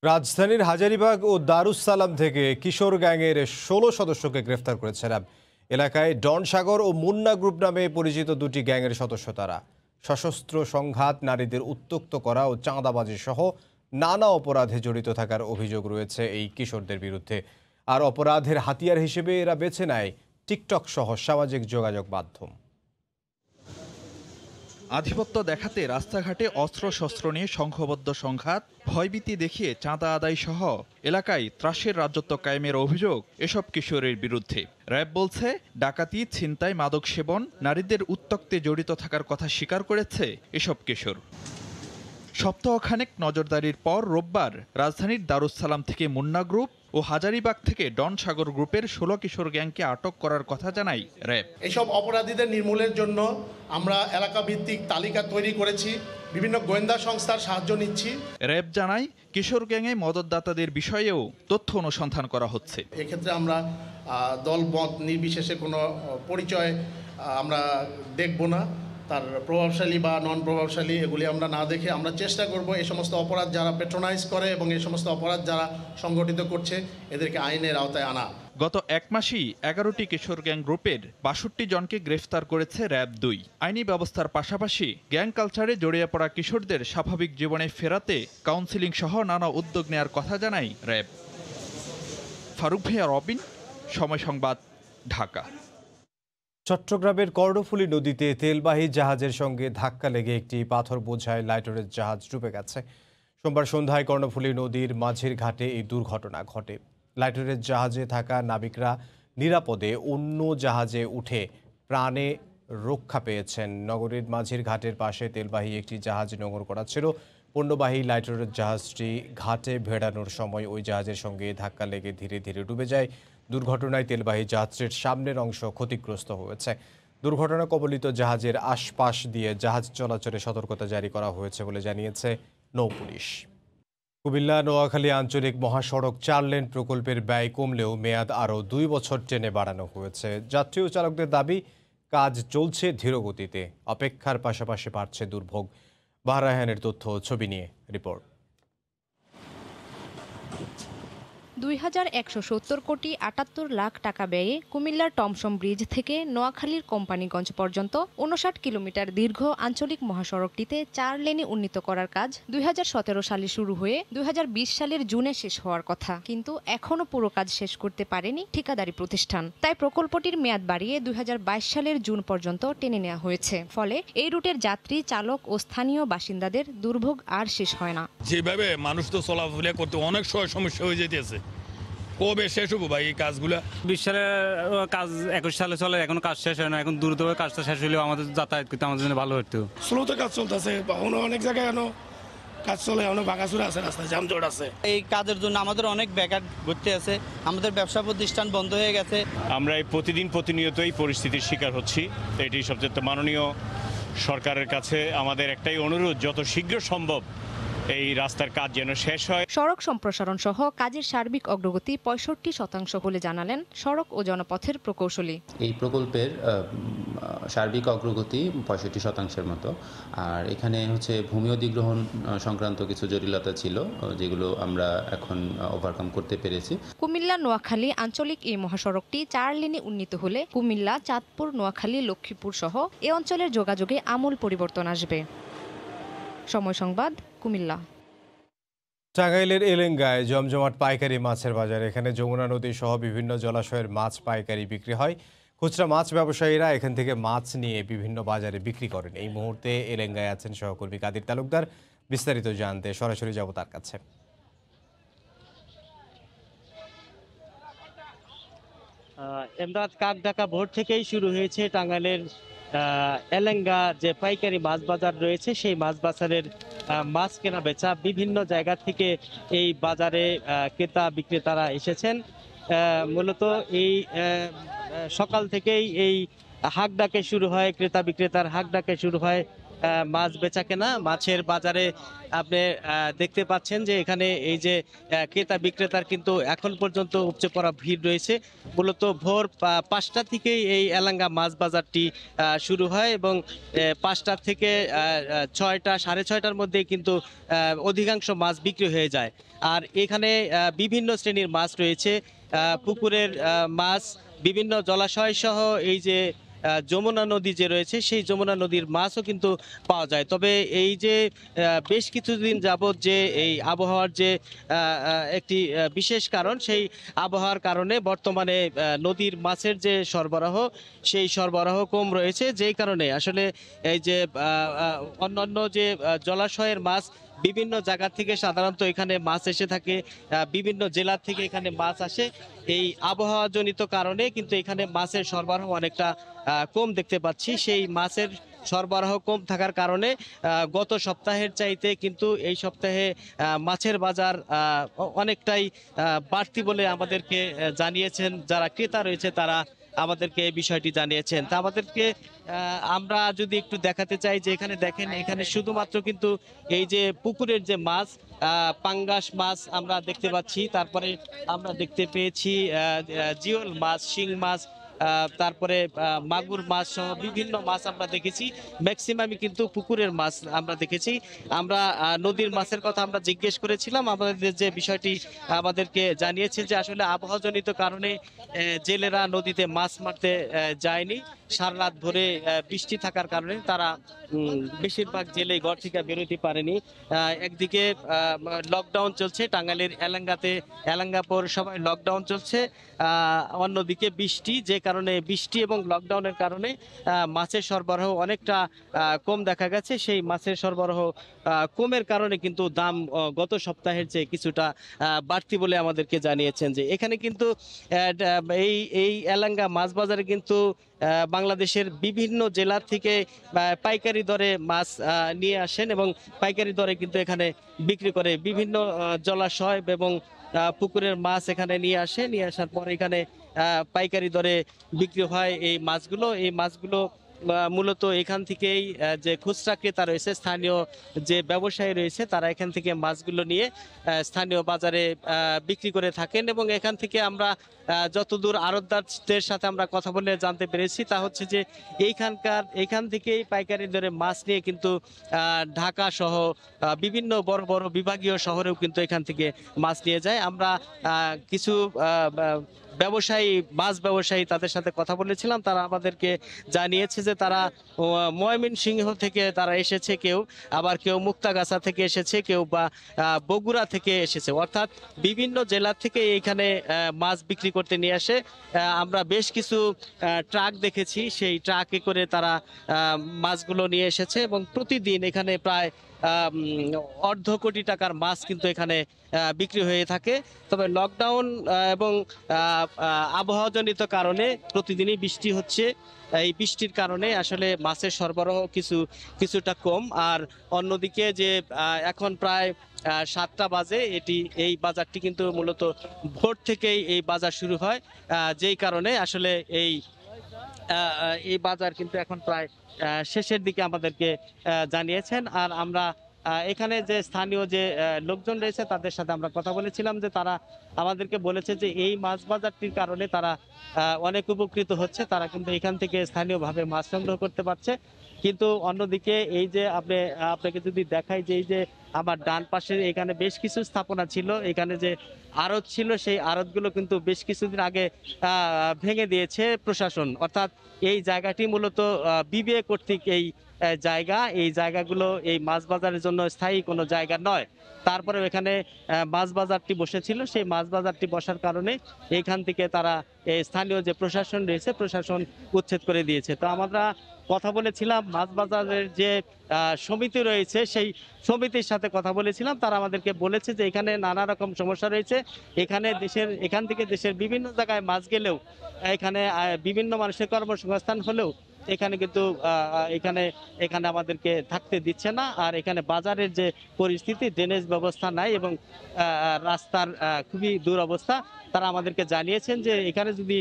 রাজধানীর হাজারীবাগ ও দারুস সালাম থেকে কিশোর গ্যাংয়ের 16 সদস্যকে গ্রেফতার করেছে র্যাব। এলাকায় ডন সাগর ও মুন্না গ্রুপ নামে পরিচিত 2টি গ্যাংয়ের সদস্য তারা। সশস্ত্র সংঘাত, নারীদের উত্ত্যক্ত করা ও চাঁদাবাজি সহ নানা অপরাধে জড়িত থাকার অভিযোগ রয়েছে এই কিশোরদের বিরুদ্ধে। আর অপরাধের হাতিয়ার হিসেবে এরা বেছে নেয় টিকটক সহ সামাজিক যোগাযোগ মাধ্যম। আধিপত্য দেখাতে রাস্তাঘাটে অস্ত্রশস্ত্র নিয়ে সংঘবদ্ধ সংঘাত, ভয়ভীতি দেখিয়ে চাঁদা আদায় সহ এলাকায় ত্রাসের রাজত্ব কায়েমের অভিযোগ এসব কিশোরের বিরুদ্ধে। র্যাব বলছে ডাকাতি, ছিনতাই, মাদক সেবন, নারীদের উত্ত্যক্তে জড়িত থাকার কথা স্বীকার করেছে এসব কিশোর। সপ্তাহখানেক নজরদারির পর রোববার রাজধানীর দারুস সালাম থেকে মুন্না গ্রুপ ও হাজারীবাগ থেকে ডন সাগর গ্রুপের 16 কিশোর গ্যাংকে আটক করার কথা জানায় র্যাব। এসব অপরাধীদের নির্মূলের জন্য আমরা এলাকা ভিত্তিক তালিকা তৈরি করেছি, বিভিন্ন গোয়েন্দা সংস্থার সাহায্য নিচ্ছি। র্যাব জানায় কিশোর গ্যাংয়ে মদতদাতাদের বিষয়েও তথ্য অনুসন্ধান করা হচ্ছে। এক্ষেত্রে আমরা দল মত নির্বিশেষে কোনো পরিচয় আমরা দেখব না, তার প্রভাবশালী বা নন প্রভাবশালী এগুলি আমরা না দেখে আমরা চেষ্টা করব এই সমস্ত অপরাধ যারা প্যাট্রোনাইজ করে এবং এই সমস্ত অপরাধ যারা সংগঠিত করছে এদেরকে আইনের আওতায় আনা। গত 1 মাসেই 11টি কিশোর গ্যাং গ্রুপের 62 জনকে গ্রেফতার করেছে র্যাব 2। আইনি ব্যবস্থার পাশাপাশি গ্যাং কালচারে জড়িয়ে পড়া কিশোরদের স্বাভাবিক জীবনে ফেরাতে কাউন্সিলিং সহ নানা উদ্যোগ নেওয়ার কথা জানায় র্যাব। ফারুক ভাইয়া, রবিন, সময় সংবাদ, ঢাকা। চট্টগ্রামের কর্ণফুলী নদীতে তেলবাহী জাহাজের সঙ্গে ধাক্কা লেগে একটি পাথর বোঝাই লাইটারের জাহাজ ডুবে গেছে। সোমবার সন্ধ্যায় কর্ণফুলী নদীর মাঝের ঘাটে এই দুর্ঘটনা ঘটে। লাইটারের জাহাজে থাকা নাবিকরা নিরাপদে অন্য জাহাজে উঠে প্রাণে রক্ষা পেয়েছেন। নগরীর মাঝের ঘাটের পাশে তেলবাহী একটি জাহাজ নোঙর করা ছিল। পণ্যবাহী লাইটারের জাহাজটি ঘাটে ভেড়ানোর সময় ওই জাহাজের সঙ্গে ধাক্কা লেগে ধীরে ধীরে ডুবে যায়। দুর্ঘটনায় তেলবাহী জাহাজটির সামনের অংশ ক্ষতিগ্রস্ত হয়েছে। দুর্ঘটনা কবলিত জাহাজের আশপাশ দিয়ে জাহাজ চলাচলে সতর্কতা জারি করা হয়েছে বলে জানিয়েছে নৌপুলিশ। কুমিল্লা নোয়াখালী আঞ্চলিক মহাসড়ক 4 লেন প্রকল্পের ব্যয় কমলেও মেয়াদ আরও 2 বছর টেনে বাড়ানো হয়েছে। যাত্রী ও চালকদের দাবি, কাজ চলছে ধীরগতিতে, অপেক্ষার পাশাপাশি বাড়ছে দুর্ভোগ। বাহরাহানের তথ্য, ছবি নিয়ে রিপোর্ট। 2170 কোটি 78 লাখ টাকা ব্যয়ে কুমিল্লার টমসম ব্রিজ থেকে নোয়াখালীর কোম্পানিগঞ্জ পর্যন্ত 59 কিলোমিটার দীর্ঘ আঞ্চলিক মহাসড়কটিতে 4 লেনে উন্নীত করার কাজ 2017 সালে শুরু হয়ে 2020 সালের জুনে শেষ হওয়ার কথা, কিন্তু এখনও পুরো কাজ শেষ করতে পারেনি ঠিকাদারি প্রতিষ্ঠান। তাই প্রকল্পটির মেয়াদ বাড়িয়ে 2022 সালের জুন পর্যন্ত টেনে নেওয়া হয়েছে। ফলে এই রুটের যাত্রী, চালক ও স্থানীয় বাসিন্দাদের দুর্ভোগ আর শেষ হয় না। যেভাবে মানুষ তো চলাফেরা করতে অনেক সমস্যা হয়ে যেতেছে, কবে শেষ হবো ভাই এই কাজগুলো? 20 সালে কাজ 21 সালে চলে, এখন কাজ শেষ হয় না। এখন দ্রুতভাবে কাজটা শেষ হলেও আমাদের যাতায়াত করতে আমাদের জন্য ভালো হতো। স্লোতে কাজ চলতেছে, অনেক জায়গায় কাজ চলে, অনেক ভাঙাচুরা আছে, রাস্তায় জামজট আছে। এই কাজের জন্য আমাদের অনেক বেকার ঘটতে আছে, আমাদের ব্যবসা প্রতিষ্ঠান বন্ধ হয়ে গেছে। আমরা এই প্রতিনিয়ত এই পরিস্থিতির শিকার হচ্ছি। এটি সবচেয়ে মাননীয় সরকারের কাছে আমাদের একটাই অনুরোধ, যত শীঘ্র সম্ভব এই রাস্তার কাজ যেন শেষ হয়। সড়ক সম্প্রসারণ সহ কাজের সার্বিক অগ্রগতি 65% বলে জানালেন সড়ক ও জনপথের প্রকৌশলী। এই প্রকল্পের সার্বিক অগ্রগতি 65% মতো। আর এখানে হচ্ছে ভূমি অধিগ্রহণ সংক্রান্ত কিছু জটিলতা ছিল, যেগুলো আমরা এখন ওভারকাম করতে পেরেছি। কুমিল্লা নোয়াখালী আঞ্চলিক এই মহাসড়কটি 4 লেনে উন্নীত হলে কুমিল্লা, চাঁদপুর, নোয়াখালী, লক্ষ্মীপুর সহ এ অঞ্চলের যোগাযোগে আমূল পরিবর্তন আসবে। সময় সংবাদ, কুমিল্লা। টাঙ্গাইলের এলেঙ্গায় জমজমাট পাইকারি মাছের বাজার। এখানে যমুনা নদী সহ বিভিন্ন জলাশয়ের মাছ পাইকারি বিক্রি হয়। খুচরা মাছ ব্যবসায়ীরা এখান থেকে মাছ নিয়ে বিভিন্ন বাজারে বিক্রি করেন। এই মুহূর্তে এলেঙ্গায় আছেন সহকর্মী কাদির তালুকদার। বিস্তারিত জানতে সরাসরি যাব তার কাছে। এমদাদ কাকডাকা ভোর থেকেই শুরু হয়েছে টাঙ্গাইলের এলেঙ্গা যে পাইকারি মাছ বাজার রয়েছে, সেই মাছ বাজারের মাছ কেনা বেচা। বিভিন্ন জায়গা থেকে এই বাজারে ক্রেতা বিক্রেতারা এসেছেন। মূলত এই সকাল থেকেই এই হাক ডাকে শুরু হয়, ক্রেতা বিক্রেতার হাক ডাকে শুরু হয় মাছ বেচা কেনা। মাছের বাজারে আপনি দেখতে পাচ্ছেন যে এখানে এই যে ক্রেতা বিক্রেতার কিন্তু এখন পর্যন্ত উপচে পড়া ভিড় রয়েছে। মূলত ভোর 5টা থেকেই এই এলাঙ্গা মাছ বাজারটি শুরু হয় এবং 5টা থেকে 6টা, 6:30টার মধ্যে কিন্তু অধিকাংশ মাছ বিক্রি হয়ে যায়। আর এখানে বিভিন্ন শ্রেণীর মাছ রয়েছে, পুকুরের মাছ, বিভিন্ন জলাশয় সহ এই যে যমুনা নদী যে রয়েছে সেই যমুনা নদীর মাছও কিন্তু পাওয়া যায়। তবে এই যে বেশ কিছুদিন যাবত যে এই আবহাওয়ার যে একটি বিশেষ কারণ, সেই আবহাওয়ার কারণে বর্তমানে নদীর মাছের যে সরবরাহ, সেই সরবরাহ কম রয়েছে, যেই কারণে আসলে এই যে অন্যান্য যে জলাশয়ের মাছ বিভিন্ন জায়গা থেকে সাধারণত এখানে মাছ এসে থাকে, বিভিন্ন জেলা থেকে এখানে মাছ আসে। এই আবহাওয়াজনিত কারণে কিন্তু এখানে মাছের সরবরাহ অনেকটা কম দেখতে পাচ্ছি। সেই মাছের সরবরাহ কম থাকার কারণে গত সপ্তাহের চাইতে কিন্তু এই সপ্তাহে মাছের বাজার অনেকটাই বাড়তি বলে আমাদেরকে জানিয়েছেন যারা ক্রেতা রয়েছে, তারা আমাদেরকে এই বিষয়টি জানিয়েছেন। তা আমাদেরকে আমরা যদি একটু দেখাতে চাই যে এখানে দেখেন, এখানে শুধুমাত্র কিন্তু এই যে পুকুরের যে মাছ, পাঙ্গাস মাছ আমরা দেখতে পাচ্ছি, তারপরে আমরা দেখতে পেয়েছি জিওল মাছ, শিং মাছ, তারপরে মাগুর মাছ সহ বিভিন্ন মাছ আমরা দেখেছি। ম্যাক্সিমামই কিন্তু পুকুরের মাছ আমরা দেখেছি। আমরা নদীর মাছের কথা আমরা জিজ্ঞেস করেছিলাম, আমাদের যে বিষয়টি আমাদেরকে জানিয়েছে যে আসলে আবহাওয়াজনিত কারণে জেলেরা নদীতে মাছ মারতে যায়নি। সারা রাত ভরে বৃষ্টি থাকার কারণে তারা বেশিরভাগ জেলে ঘর থেকে বেরোতে পারেনি। একদিকে লকডাউন চলছে টাঙ্গাইলের এলাঙ্গা পৌরসভায় লকডাউন চলছে, অন্যদিকে বৃষ্টি, যে কারণে বৃষ্টি এবং লকডাউনের কারণে মাছের সরবরাহ অনেকটা কম দেখা গেছে। সেই মাছের সরবরাহ কমের কারণে কিন্তু দাম গত সপ্তাহের চেয়ে কিছুটা বাড়তি বলে আমাদেরকে জানিয়েছেন। যে এখানে কিন্তু এই এলাঙ্গা মাছ বাজারে কিন্তু বাংলাদেশের বিভিন্ন জেলা থেকে পাইকারি দরে মাছ নিয়ে আসেন এবং পাইকারি দরে কিন্তু এখানে বিক্রি করে। বিভিন্ন জলাশয় এবং পুকুরের মাছ এখানে নিয়ে আসার পর এখানে পাইকারি দরে বিক্রি হয় এই মাছগুলো। এই মাছগুলো মূলত এখান থেকেই যে খুচরা ক্রেতা রয়েছে, স্থানীয় যে ব্যবসায়ী রয়েছে, তারা এখান থেকে মাছগুলো নিয়ে স্থানীয় বাজারে বিক্রি করে থাকেন। এবং এখান থেকে আমরা যতদূর আড়তদারদের সাথে আমরা কথা বলে জানতে পেরেছি তা হচ্ছে যে এইখান থেকেই পাইকারি দরে মাছ নিয়ে কিন্তু ঢাকা সহ বিভিন্ন বড় বড় বিভাগীয় শহরেও কিন্তু এখান থেকে মাছ নিয়ে যায়। আমরা কিছু মাছ ব্যবসায়ী তাদের সাথে কথা বলেছিলাম, তারা আমাদেরকে জানিয়েছে যে তারা ময়মনসিংহ থেকে তারা এসেছে, কেউ আবার কেউ মুক্তাগাছা থেকে এসেছে, কেউ বা বগুড়া থেকে এসেছে, অর্থাৎ বিভিন্ন জেলা থেকে এইখানে মাছ বিক্রি করতে নিয়ে আসে। আমরা বেশ কিছু ট্রাক দেখেছি, সেই ট্রাকে করে তারা মাছগুলো নিয়ে এসেছে এবং প্রতিদিন এখানে প্রায় অর্ধ কোটি টাকার মাছ কিন্তু এখানে বিক্রি হয়ে থাকে। তবে লকডাউন এবং আবহাওয়াজনিত কারণে প্রতিদিনই বৃষ্টি হচ্ছে, এই বৃষ্টির কারণে আসলে মাছের সরবরাহ কিছুটা কম। আর অন্যদিকে যে এখন প্রায় 7টা বাজে, এই বাজারটি কিন্তু মূলত ভোর থেকেই এই বাজার শুরু হয়, যেই কারণে আসলে এই বাজার কিন্তু এখন প্রায় শেষের দিকে আমাদেরকে জানিয়েছেন। আর আমরা এখানে যে স্থানীয় যে লোকজন রয়েছে তাদের সাথে আমরা কথা বলেছিলাম, যে তারা আমাদেরকে বলেছে যে এই মাছ বাজারটির কারণে তারা অনেক উপকৃত হচ্ছে। তারা কিন্তু এখান থেকে স্থানীয়ভাবে মাছ সংগ্রহ করতে পারছে। কিন্তু অন্যদিকে এই যে আপনাকে যদি দেখাই যে এই যে আমার ডান পাশে এখানে বেশ কিছু স্থাপনা ছিল, এখানে যে আড়ত ছিল সেই আড়তগুলো কিন্তু বেশ কিছুদিন আগে ভেঙে দিয়েছে প্রশাসন। অর্থাৎ এই জায়গাটি মূলত বিবিএ কর্তৃক এই জায়গাগুলো এই মাছ বাজারের জন্য স্থায়ী কোনো জায়গা নয়। তারপরে এখানে মাছ বাজারটি বসেছিল, সেই মাছ বাজারটি বসার কারণে এইখান থেকে তারা স্থানীয় যে প্রশাসন রয়েছে প্রশাসন উচ্ছেদ করে দিয়েছে। তো আমরা কথা বলেছিলাম মাছ বাজারের যে সমিতি রয়েছে সেই সমিতির সাথে কথা বলেছিলাম, তারা আমাদেরকে বলেছে যে এখানে নানা রকম সমস্যা রয়েছে। এখান থেকে দেশের বিভিন্ন জায়গায় মাছ গেলেও এখানে বিভিন্ন মানুষের কর্মসংস্থান হলেও এখানে কিন্তু এখানে আমাদেরকে থাকতে দিচ্ছে না। আর এখানে বাজারের যে পরিস্থিতি, ড্রেনেজ ব্যবস্থা নাই এবং রাস্তার খুবই দুরবস্থা। তারা আমাদেরকে জানিয়েছেন যে এখানে যদি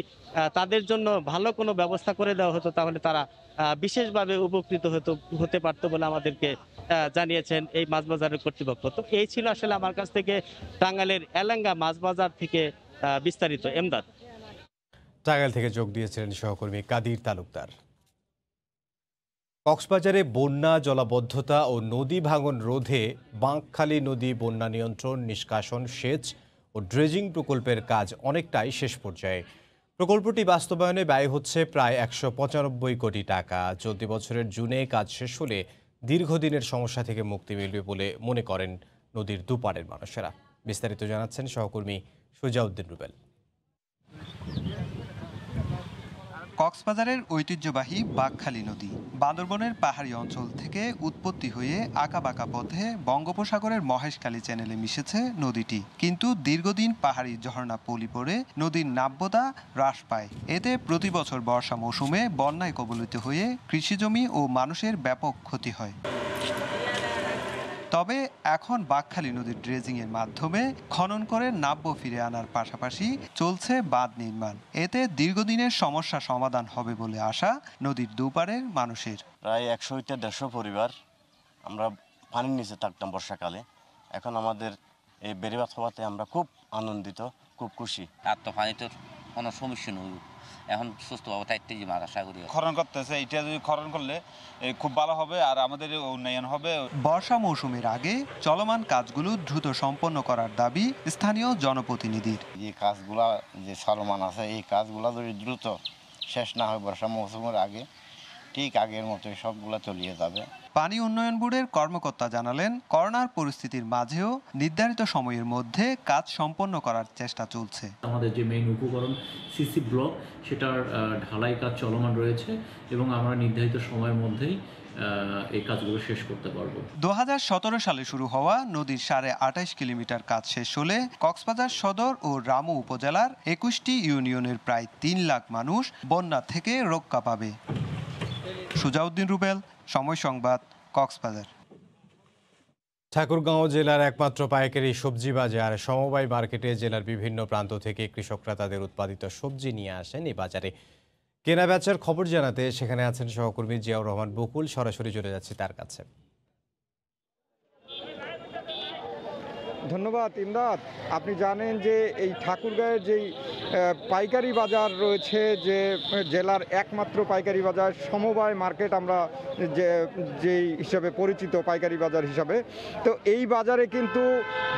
তাদের জন্য ভালো কোনো ব্যবস্থা করে দেওয়া হতো তাহলে তারা বিশেষভাবে উপকৃত হতে পারতো বলে আমাদেরকে জানিয়েছেন এই মাছ বাজারের কর্তৃপক্ষ। তো এই ছিল আসলে আমার কাছ থেকে টাঙ্গাইলের এলেঙ্গা মাছ বাজার থেকে বিস্তারিত। এমদাদ। টাঙ্গাইল থেকে যোগ দিয়েছিলেন সহকর্মী কাদির তালুকদার। কক্সবাজারে বন্যা, জলাবদ্ধতা ও নদী ভাঙন রোধে বাঁকখালী নদী বন্যা নিয়ন্ত্রণ, নিষ্কাশন, সেচ ও ড্রেজিং প্রকল্পের কাজ অনেকটাই শেষ পর্যায়ে। প্রকল্পটি বাস্তবায়নে ব্যয় হচ্ছে প্রায় ১৯৫ কোটি টাকা। চলতি বছরের জুনে কাজ শেষ হলে দীর্ঘদিনের সমস্যা থেকে মুক্তি মিলবে বলে মনে করেন নদীর দুপাড়ের মানুষেরা। বিস্তারিত জানাচ্ছেন সহকর্মী সুজাউদ্দিন রুবেল। কক্সবাজারের ঐতিহ্যবাহী বাঁকখালী নদী বান্দরবনের পাহাড়ি অঞ্চল থেকে উৎপত্তি হয়ে আঁকাবাঁকা পথে বঙ্গোপসাগরের মহেশখালী চ্যানেলে মিশেছে নদীটি। কিন্তু দীর্ঘদিন পাহাড়ি ঝর্ণা পলি পড়ে নদীর নাব্যতা হ্রাস পায়। এতে প্রতি বছর বর্ষা মৌসুমে বন্যায় কবলিত হয়ে কৃষিজমি ও মানুষের ব্যাপক ক্ষতি হয়। তবে এখন বাঁকখালী নদীর ড্রেজিংয়ের মাধ্যমে খনন করে নাব্য ফিরে আনার পাশাপাশি চলছে বাঁধ নির্মাণ। এতে দীর্ঘদিনের সমস্যা সমাধান হবে বলে আশা নদীর দুপাড়ের মানুষের। প্রায় ১০০ থেকে ১৫০ পরিবার আমরা পানির নিচে থাকতাম বর্ষাকালে। এখন আমাদের এই বেড়িবাঁধ হওয়াতে আমরা খুব আনন্দিত, খুব খুশি। আর তো পানিতে কোনো সমস্যা নেই, এখন সুস্থভাবে থাকতে যে মাছ আশা করি। খনন করতেছে, এটা যদি খনন করলে খুব ভালো হবে আর আমাদের উন্নয়ন হবে। বর্ষা মৌসুমের আগে চলমান কাজগুলো দ্রুত সম্পন্ন করার দাবি স্থানীয় জনপ্রতিনিধির। যে কাজগুলা যে চলমান আছে এই কাজগুলা যদি দ্রুত শেষ না হয় বর্ষা মৌসুমের আগে, ঠিক আগের মতোই সবগুলা চলিয়ে যাবে। পানি উন্নয়ন বোর্ডের কর্মকর্তা জানালেন, করোনার পরিস্থিতির মাঝেও নির্ধারিত সময়ের মধ্যে কাজ সম্পন্ন করার চেষ্টা চলছে। আমাদের যে মেইন উপকরণ সিসি ব্লক, সেটার ঢালাই কাজ চলমান রয়েছে এবং আমরা নির্ধারিত সময়ের মধ্যেই এই কাজগুলো শেষ করতে পারবো। 2017 সালে শুরু হওয়া নদীর 28.5 কিলোমিটার কাজ শেষ হলে কক্সবাজার সদর ও রামু উপজেলার 21টি ইউনিয়নের প্রায় 3 লাখ মানুষ বন্যা থেকে রক্ষা পাবে। সুজাউদ্দিন রুবেল, সময় সংবাদ, কক্সবাজার। ঠাকুরগাঁও জেলার একমাত্র পাইকারি সবজি বাজার সমবায় মার্কেটে জেলার বিভিন্ন প্রান্ত থেকে কৃষকরা তাদের উৎপাদিত সবজি নিয়ে আসেন এই বাজারে। কেনা বেচার খবর জানাতে সেখানে আছেন সহকর্মী জিয়াউর রহমান বকুল। সরাসরি চলে যাচ্ছি তার কাছে। ধন্যবাদ ইমদাদ। আপনি জানেন যে এই ঠাকুরগাঁয়ের যেই পাইকারি বাজার রয়েছে, যে জেলার একমাত্র পাইকারি বাজার সমবায় মার্কেট আমরা যেই হিসাবে পরিচিত পাইকারি বাজার হিসাবে, তো এই বাজারে কিন্তু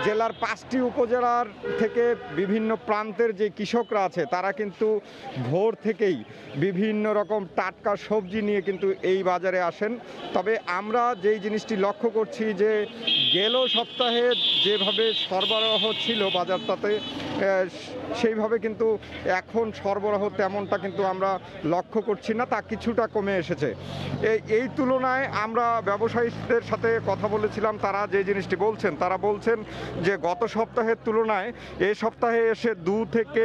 জেলার 5টি উপজেলার থেকে বিভিন্ন প্রান্তের যে কৃষকরা আছে তারা কিন্তু ভোর থেকেই বিভিন্ন রকম টাটকা সবজি নিয়ে কিন্তু এই বাজারে আসেন। তবে আমরা যেই জিনিসটি লক্ষ্য করছি যে গেল সপ্তাহে যেভাবে সরবরাহ ছিল বাজারটাতে, সেইভাবে কিন্তু এখন সরবরাহ তেমনটা কিন্তু আমরা লক্ষ্য করছি না, তা কিছুটা কমে এসেছে। এই তুলনায় আমরা ব্যবসায়ীদের সাথে কথা বলেছিলাম, তারা যে জিনিসটি বলছেন, তারা বলছেন যে গত সপ্তাহের তুলনায় এই সপ্তাহে এসে 2 থেকে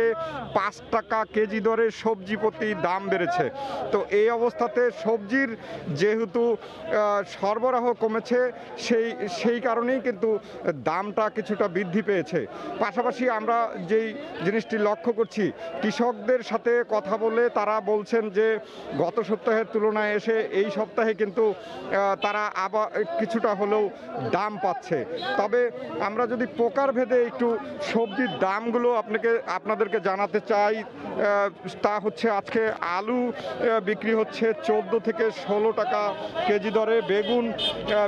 5 টাকা কেজি দরে সবজি প্রতি দাম বেড়েছে। তো এই অবস্থাতে সবজির যেহেতু সরবরাহ কমেছে, সেই কারণেই কিন্তু দামটা কিছুটা বৃদ্ধি পেয়েছে। পাশাপাশি আমরা যেই জিনিসটি লক্ষ্য করছি করছি কৃষকদের সাথে কথা বলে তারা বলছেন যে গত সপ্তাহের তুলনায় এসে এই সপ্তাহে কিন্তু তারা আবার কিছুটা হলেও দাম পাচ্ছে। তবে আমরা যদি প্রকারভেদে একটু সবজির দামগুলো আপনাদেরকে জানাতে চাই, তা হচ্ছে আজকে আলু বিক্রি হচ্ছে 14 থেকে 16 টাকা কেজি দরে, বেগুন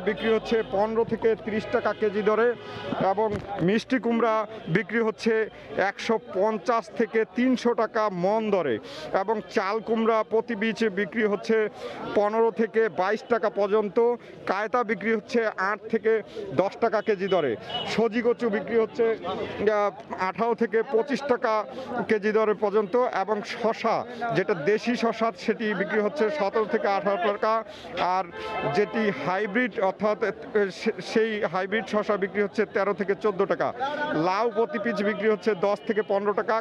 বিক্রি হচ্ছে 15 থেকে 30 টাকা কেজি দরে এবং মিষ্টি কুমড়া বিক্রি হচ্ছে 150 থেকে 300 টাকা মন দরে এবং চাল কুমড়া প্রতি বীজ বিক্রি হচ্ছে 15 থেকে 22 টাকা পর্যন্ত, কায়তা বিক্রি হচ্ছে 8 থেকে 10 টাকা কেজি দরে, সজি কচু বিক্রি হচ্ছে 18 থেকে 25 টাকা কেজি দরে পর্যন্ত এবং শশা যেটা দেশি শশা সেটি বিক্রি হচ্ছে 17 থেকে 18 টাকা, আর যেটি হাইব্রিড অর্থাৎ সেই হাইব্রিড শশা বিক্রি হচ্ছে 13 থেকে 14 টাকা। লাউ প্রতি পিস বিক্রি হচ্ছে 10 থেকে 15 টাকা।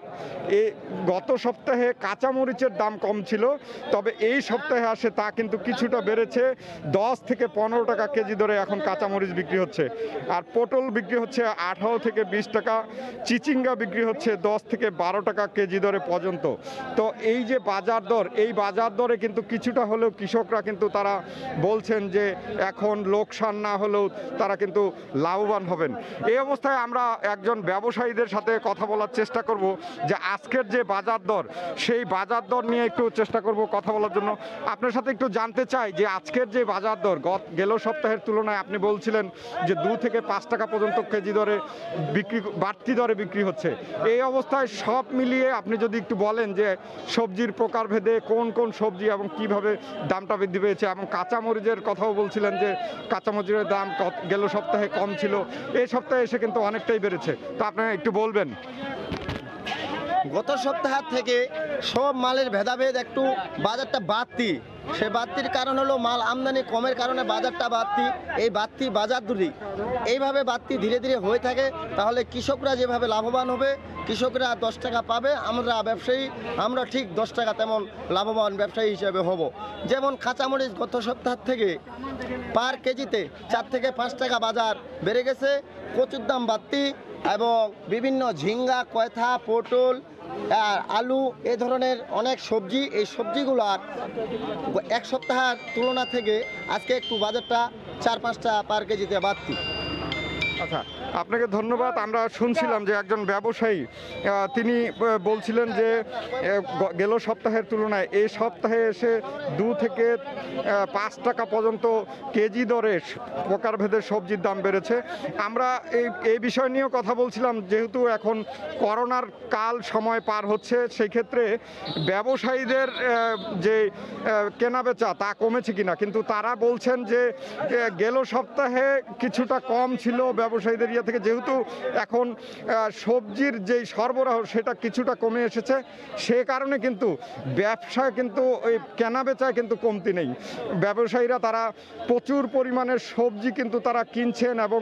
গত সপ্তাহে কাঁচামরিচের দাম কম ছিল, তবে এই সপ্তাহে আসে তা কিন্তু কিছুটা বেড়েছে, 10 থেকে 15 টাকা কেজি দরে এখন কাঁচামরিচ বিক্রি হচ্ছে। আর পটল বিক্রি হচ্ছে 18 থেকে 20 টাকা, চিচিঙ্গা বিক্রি হচ্ছে 10 থেকে 12 টাকা কেজি দরে পর্যন্ত। তো এই যে বাজার দর, এই বাজার দরে কিন্তু কিছুটা হলেও কৃষকরা কিন্তু তারা বলছেন যে এখন লোকসান না হলেও তারা কিন্তু লাভবান হবেন। এই অবস্থায় আমরা একজন ব্যবসায়ীদের সাথে কথা বলার চেষ্টা করব যে আজকের যে বাজার দর, সেই বাজার দর নিয়ে একটু চেষ্টা করব কথা বলার জন্য। আপনার সাথে একটু জানতে চাই যে আজকের যে বাজার দর গেল সপ্তাহের তুলনায় আপনি বলছিলেন যে 2 থেকে 5 টাকা পর্যন্ত কেজি দরে বাড়তি দরে বিক্রি হচ্ছে। এই অবস্থায় সব মিলিয়ে আপনি যদি একটু বলেন যে সবজির প্রকারভেদে কোন কোন সবজি এবং কিভাবে দামটা বৃদ্ধি পেয়েছে, এবং কাঁচামরিচের কথাও বলছিলেন যে কাঁচামরিচের দাম গেল সপ্তাহে কম ছিল, এই সপ্তাহে এসে কিন্তু অনেকটাই বেড়েছে, তো আপনারা একটু বলবেন। গত সপ্তাহ থেকে সব মালের ভেদাভেদ একটু বাজারটা বাড়তি, সে বাড়তির কারণ হলো মাল আমদানি কমের কারণে বাজারটা বাড়তি। এই বাড়তি বাজার যদি এইভাবে বাড়তি ধীরে ধীরে হয়ে থাকে তাহলে কৃষকরা যেভাবে লাভবান হবে, কৃষকরা 10 টাকা পাবে, আমরা ব্যবসায়ী আমরা ঠিক 10 টাকা তেমন লাভবান ব্যবসায়ী হিসেবে হব। যেমন কাঁচামরিচ গত সপ্তাহ থেকে পার কেজিতে 4 থেকে 5 টাকা বাজার বেড়ে গেছে, কচুর দাম বাড়তি এবং বিভিন্ন ঝিঙ্গা, কয়থা, পটল, আলু এ ধরনের অনেক সবজি, এই সবজিগুলো আর এক সপ্তাহের তুলনা থেকে আজকে একটু বাজারটা 4-5 টাকা পার কেজিতে বাড়তি। আচ্ছা, আপনাকে ধন্যবাদ। আমরা শুনছিলাম যে একজন ব্যবসায়ী তিনি বলছিলেন যে গেল সপ্তাহের তুলনায় এই সপ্তাহে এসে 2 থেকে 5 টাকা পর্যন্ত কেজি দরে প্রকারভেদের সবজির দাম বেড়েছে। আমরা এই বিষয় নিয়েও কথা বলছিলাম, যেহেতু এখন করোনার কাল সময় পার হচ্ছে, সেই ক্ষেত্রে ব্যবসায়ীদের যে কেনাবেচা তা কমেছে কিনা, কিন্তু তারা বলছেন যে গেল সপ্তাহে কিছুটা কম ছিল ব্যবসায়ীদের ইয়ে থেকে, যেহেতু এখন সবজির যেই সরবরাহ সেটা কিছুটা কমে এসেছে, সে কারণে কিন্তু ব্যবসায় কিন্তু ওই কেনাবেচায় কিন্তু কমতি নেই। ব্যবসায়ীরা তারা প্রচুর পরিমাণের সবজি কিন্তু তারা কিনছেন এবং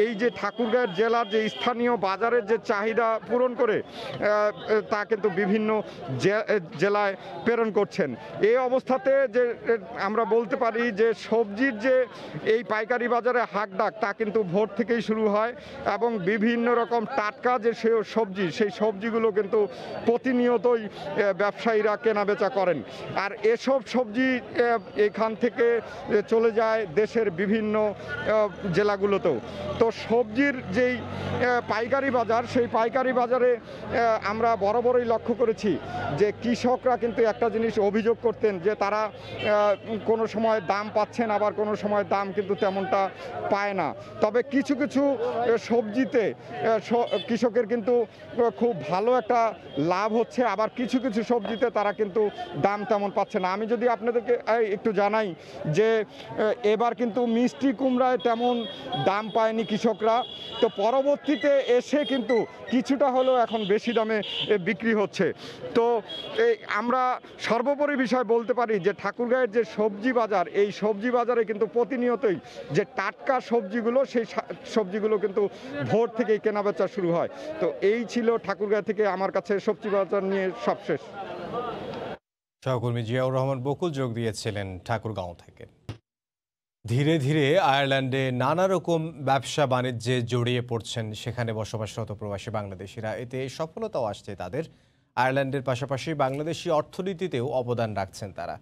এই যে ঠাকুরগাঁও জেলার যে স্থানীয় বাজারের যে চাহিদা পূরণ করে তা কিন্তু বিভিন্ন জেলায় প্রেরণ করছেন। এই অবস্থাতে যে আমরা বলতে পারি যে সবজির যে এই পাইকারি বাজারে হাকডাক তা কিন্তু ভোর থেকেই শুরু হয় এবং বিভিন্ন রকম টাটকা যে সবজি, সেই সবজিগুলো কিন্তু প্রতিনিয়তই ব্যবসায়ীরা কেনাবেচা করেন। আর এসব সবজি এখান থেকে চলে যায় দেশের বিভিন্ন জেলাগুলোতেও। তো সবজির যেই পাইকারি বাজার, সেই পাইকারি বাজারে আমরা বরাবরই লক্ষ্য করেছি যে কৃষকরা কিন্তু একটা জিনিস অভিযোগ করতেন যে তারা কোনো সময় দাম পাচ্ছেন, আবার কোনো সময় দাম কিন্তু তেমনটা পায় না। তবে কিছু কিছু সবজিতে কৃষকের কিন্তু খুব ভালো একটা লাভ হচ্ছে, আবার কিছু কিছু সবজিতে তারা কিন্তু দাম তেমন পাচ্ছে না। আমি যদি আপনাদেরকে একটু জানাই যে এবার কিন্তু মিষ্টি কুমড়ায় তেমন দাম পায়নি কৃষকরা, তো পরবর্তীতে এসে কিন্তু কিছুটা হলেও এখন বেশি দামে বিক্রি হচ্ছে। তো আমরা সর্বোপরি বিষয় বলতে পারি যে ঠাকুরগাঁয়ের যে সবজি বাজার, এই সবজি বাজারে কিন্তু প্রতিনিয়তই যে টাটকা সবজিগুলো, সেই সবজিগুলো কিন্তু ভোর থেকেই কেনাবেচা শুরু হয়। তো এই ছিল ঠাকুরগাঁও থেকে আমার কাছে সবজি বাজার নিয়ে সবশেষ। সহকর্মী জিয়াউর রহমান বকুল যোগ দিয়েছিলেন ঠাকুরগাঁও থেকে। ধীরে ধীরে আয়ারল্যান্ডে নানা রকম ব্যবসা বাণিজ্যে জড়িয়ে পড়ছেন সেখানে বসবাসরত প্রবাসী বাংলাদেশিরা। এতে সফলতাও আসছে তাদের। আয়ারল্যান্ডের পাশাপাশি বাংলাদেশি অর্থনীতিতেও অবদান রাখছেন তারা।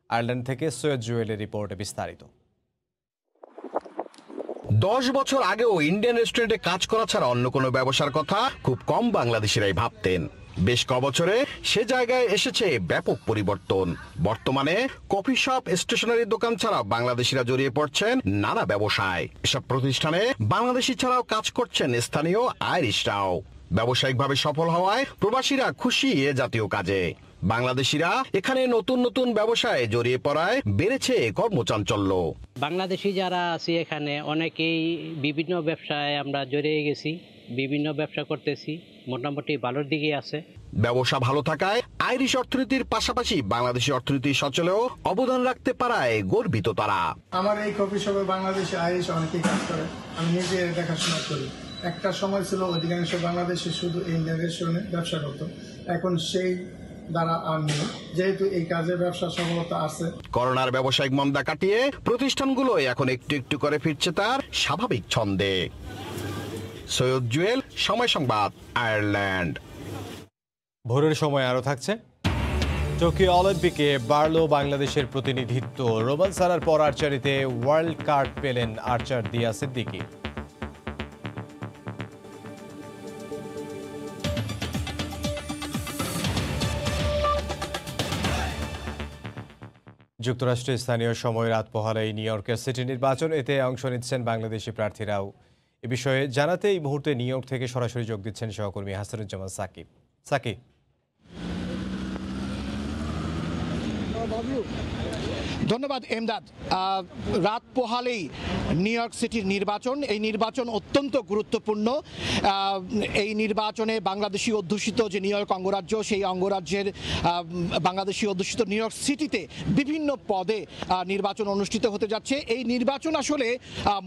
আয়ারল্যান্ড থেকে সৈয়দ জুয়েলের রিপোর্টে বিস্তারিত। 10 বছর আগেও ইন্ডিয়ান রেস্টুরেন্টে কাজ করা ছাড়া অন্য কোনো ব্যবসার কথা খুব কম বাংলাদেশিরাই ভাবতেন। বেশ কবছরে সে জায়গায় এসেছে ব্যাপক পরিবর্তন। বর্তমানে কফি শপ, স্টেশনারি দোকান ছাড়া বাংলাদেশিরা জড়িয়ে পড়ছেন নানা ব্যবসায়। এসব প্রতিষ্ঠানে বাংলাদেশি ছাড়াও কাজ করছেন স্থানীয় আইরিশরাও। ব্যবসায়িকভাবে সফল হওয়ায় প্রবাসীরা খুশি এ জাতীয় কাজে। বাংলাদেশিরা এখানে নতুন নতুন ব্যবসায় জড়িয়ে পড়ায় বেড়েছে কর্মচাঞ্চল্য। বাংলাদেশি যারা আছে এখানে অনেকেই বিভিন্ন ব্যবসায় আমরা জড়িয়ে গেছি, বিভিন্ন ব্যবসা করতেছি, মোটামুটি ভালোর দিকে আছে। ব্যবসা ভালো থাকায় আইরিশ অর্থনীতির পাশাপাশি বাংলাদেশি অর্থনীতি সচলেও অবদান রাখতে পারায় গর্বিত তারা। আমার এই কফি শপে বাংলাদেশি আইরিশ অনেকেই কাজ করে, আমি নিজে দেখাশোনা করি। একটা সময় ছিল অধিকাংশ বাংলাদেশি শুধু ইন্ডিয়ান রেস্টুরেন্টে ব্যবসা করতো, এখন সেই দ্বারা আর নেই, যেহেতু এই কাজে ব্যবসা সফলতা আছে। করোনার ব্যবসায়িক মন্দা কাটিয়ে প্রতিষ্ঠানগুলো এখন একটু একটু করে ফিরছে তার স্বাভাবিক ছন্দে। সৈয়দ জুয়েল, সময় সংবাদ, আয়ারল্যান্ড। ভোরের সময় আরও থাকছে। টোকিও অলিম্পিকে বাড়ল বাংলাদেশের প্রতিনিধিত্ব। রোমান সারার পর আর্চারিতে ওয়ার্ল্ড কার্ড পেলেন আর্চার দিয়া সিদ্দিকী। যুক্তরাষ্ট্রে স্থানীয় সময় রাত পোহালেই নিউ ইয়র্কের সিটি নির্বাচন, এতে অংশ নিচ্ছেন বাংলাদেশি প্রার্থীরাও। এ বিষয়ে জানাতে এই মুহূর্তে নিউ ইয়র্ক থেকে সরাসরি যোগ দিচ্ছেন সহকর্মী হাসানুজ্জামান সাকিব। সাকিব, ধন্যবাদ এমদাদ। রাত পোহালেই নিউ ইয়র্ক সিটির নির্বাচন। এই নির্বাচন অত্যন্ত গুরুত্বপূর্ণ। এই নির্বাচনে বাংলাদেশি অধ্যুষিত যে নিউ ইয়র্ক অঙ্গরাজ্য, সেই অঙ্গরাজ্যের বাংলাদেশি অধ্যুষিত নিউ ইয়র্ক সিটিতে বিভিন্ন পদে নির্বাচন অনুষ্ঠিত হতে যাচ্ছে। এই নির্বাচন আসলে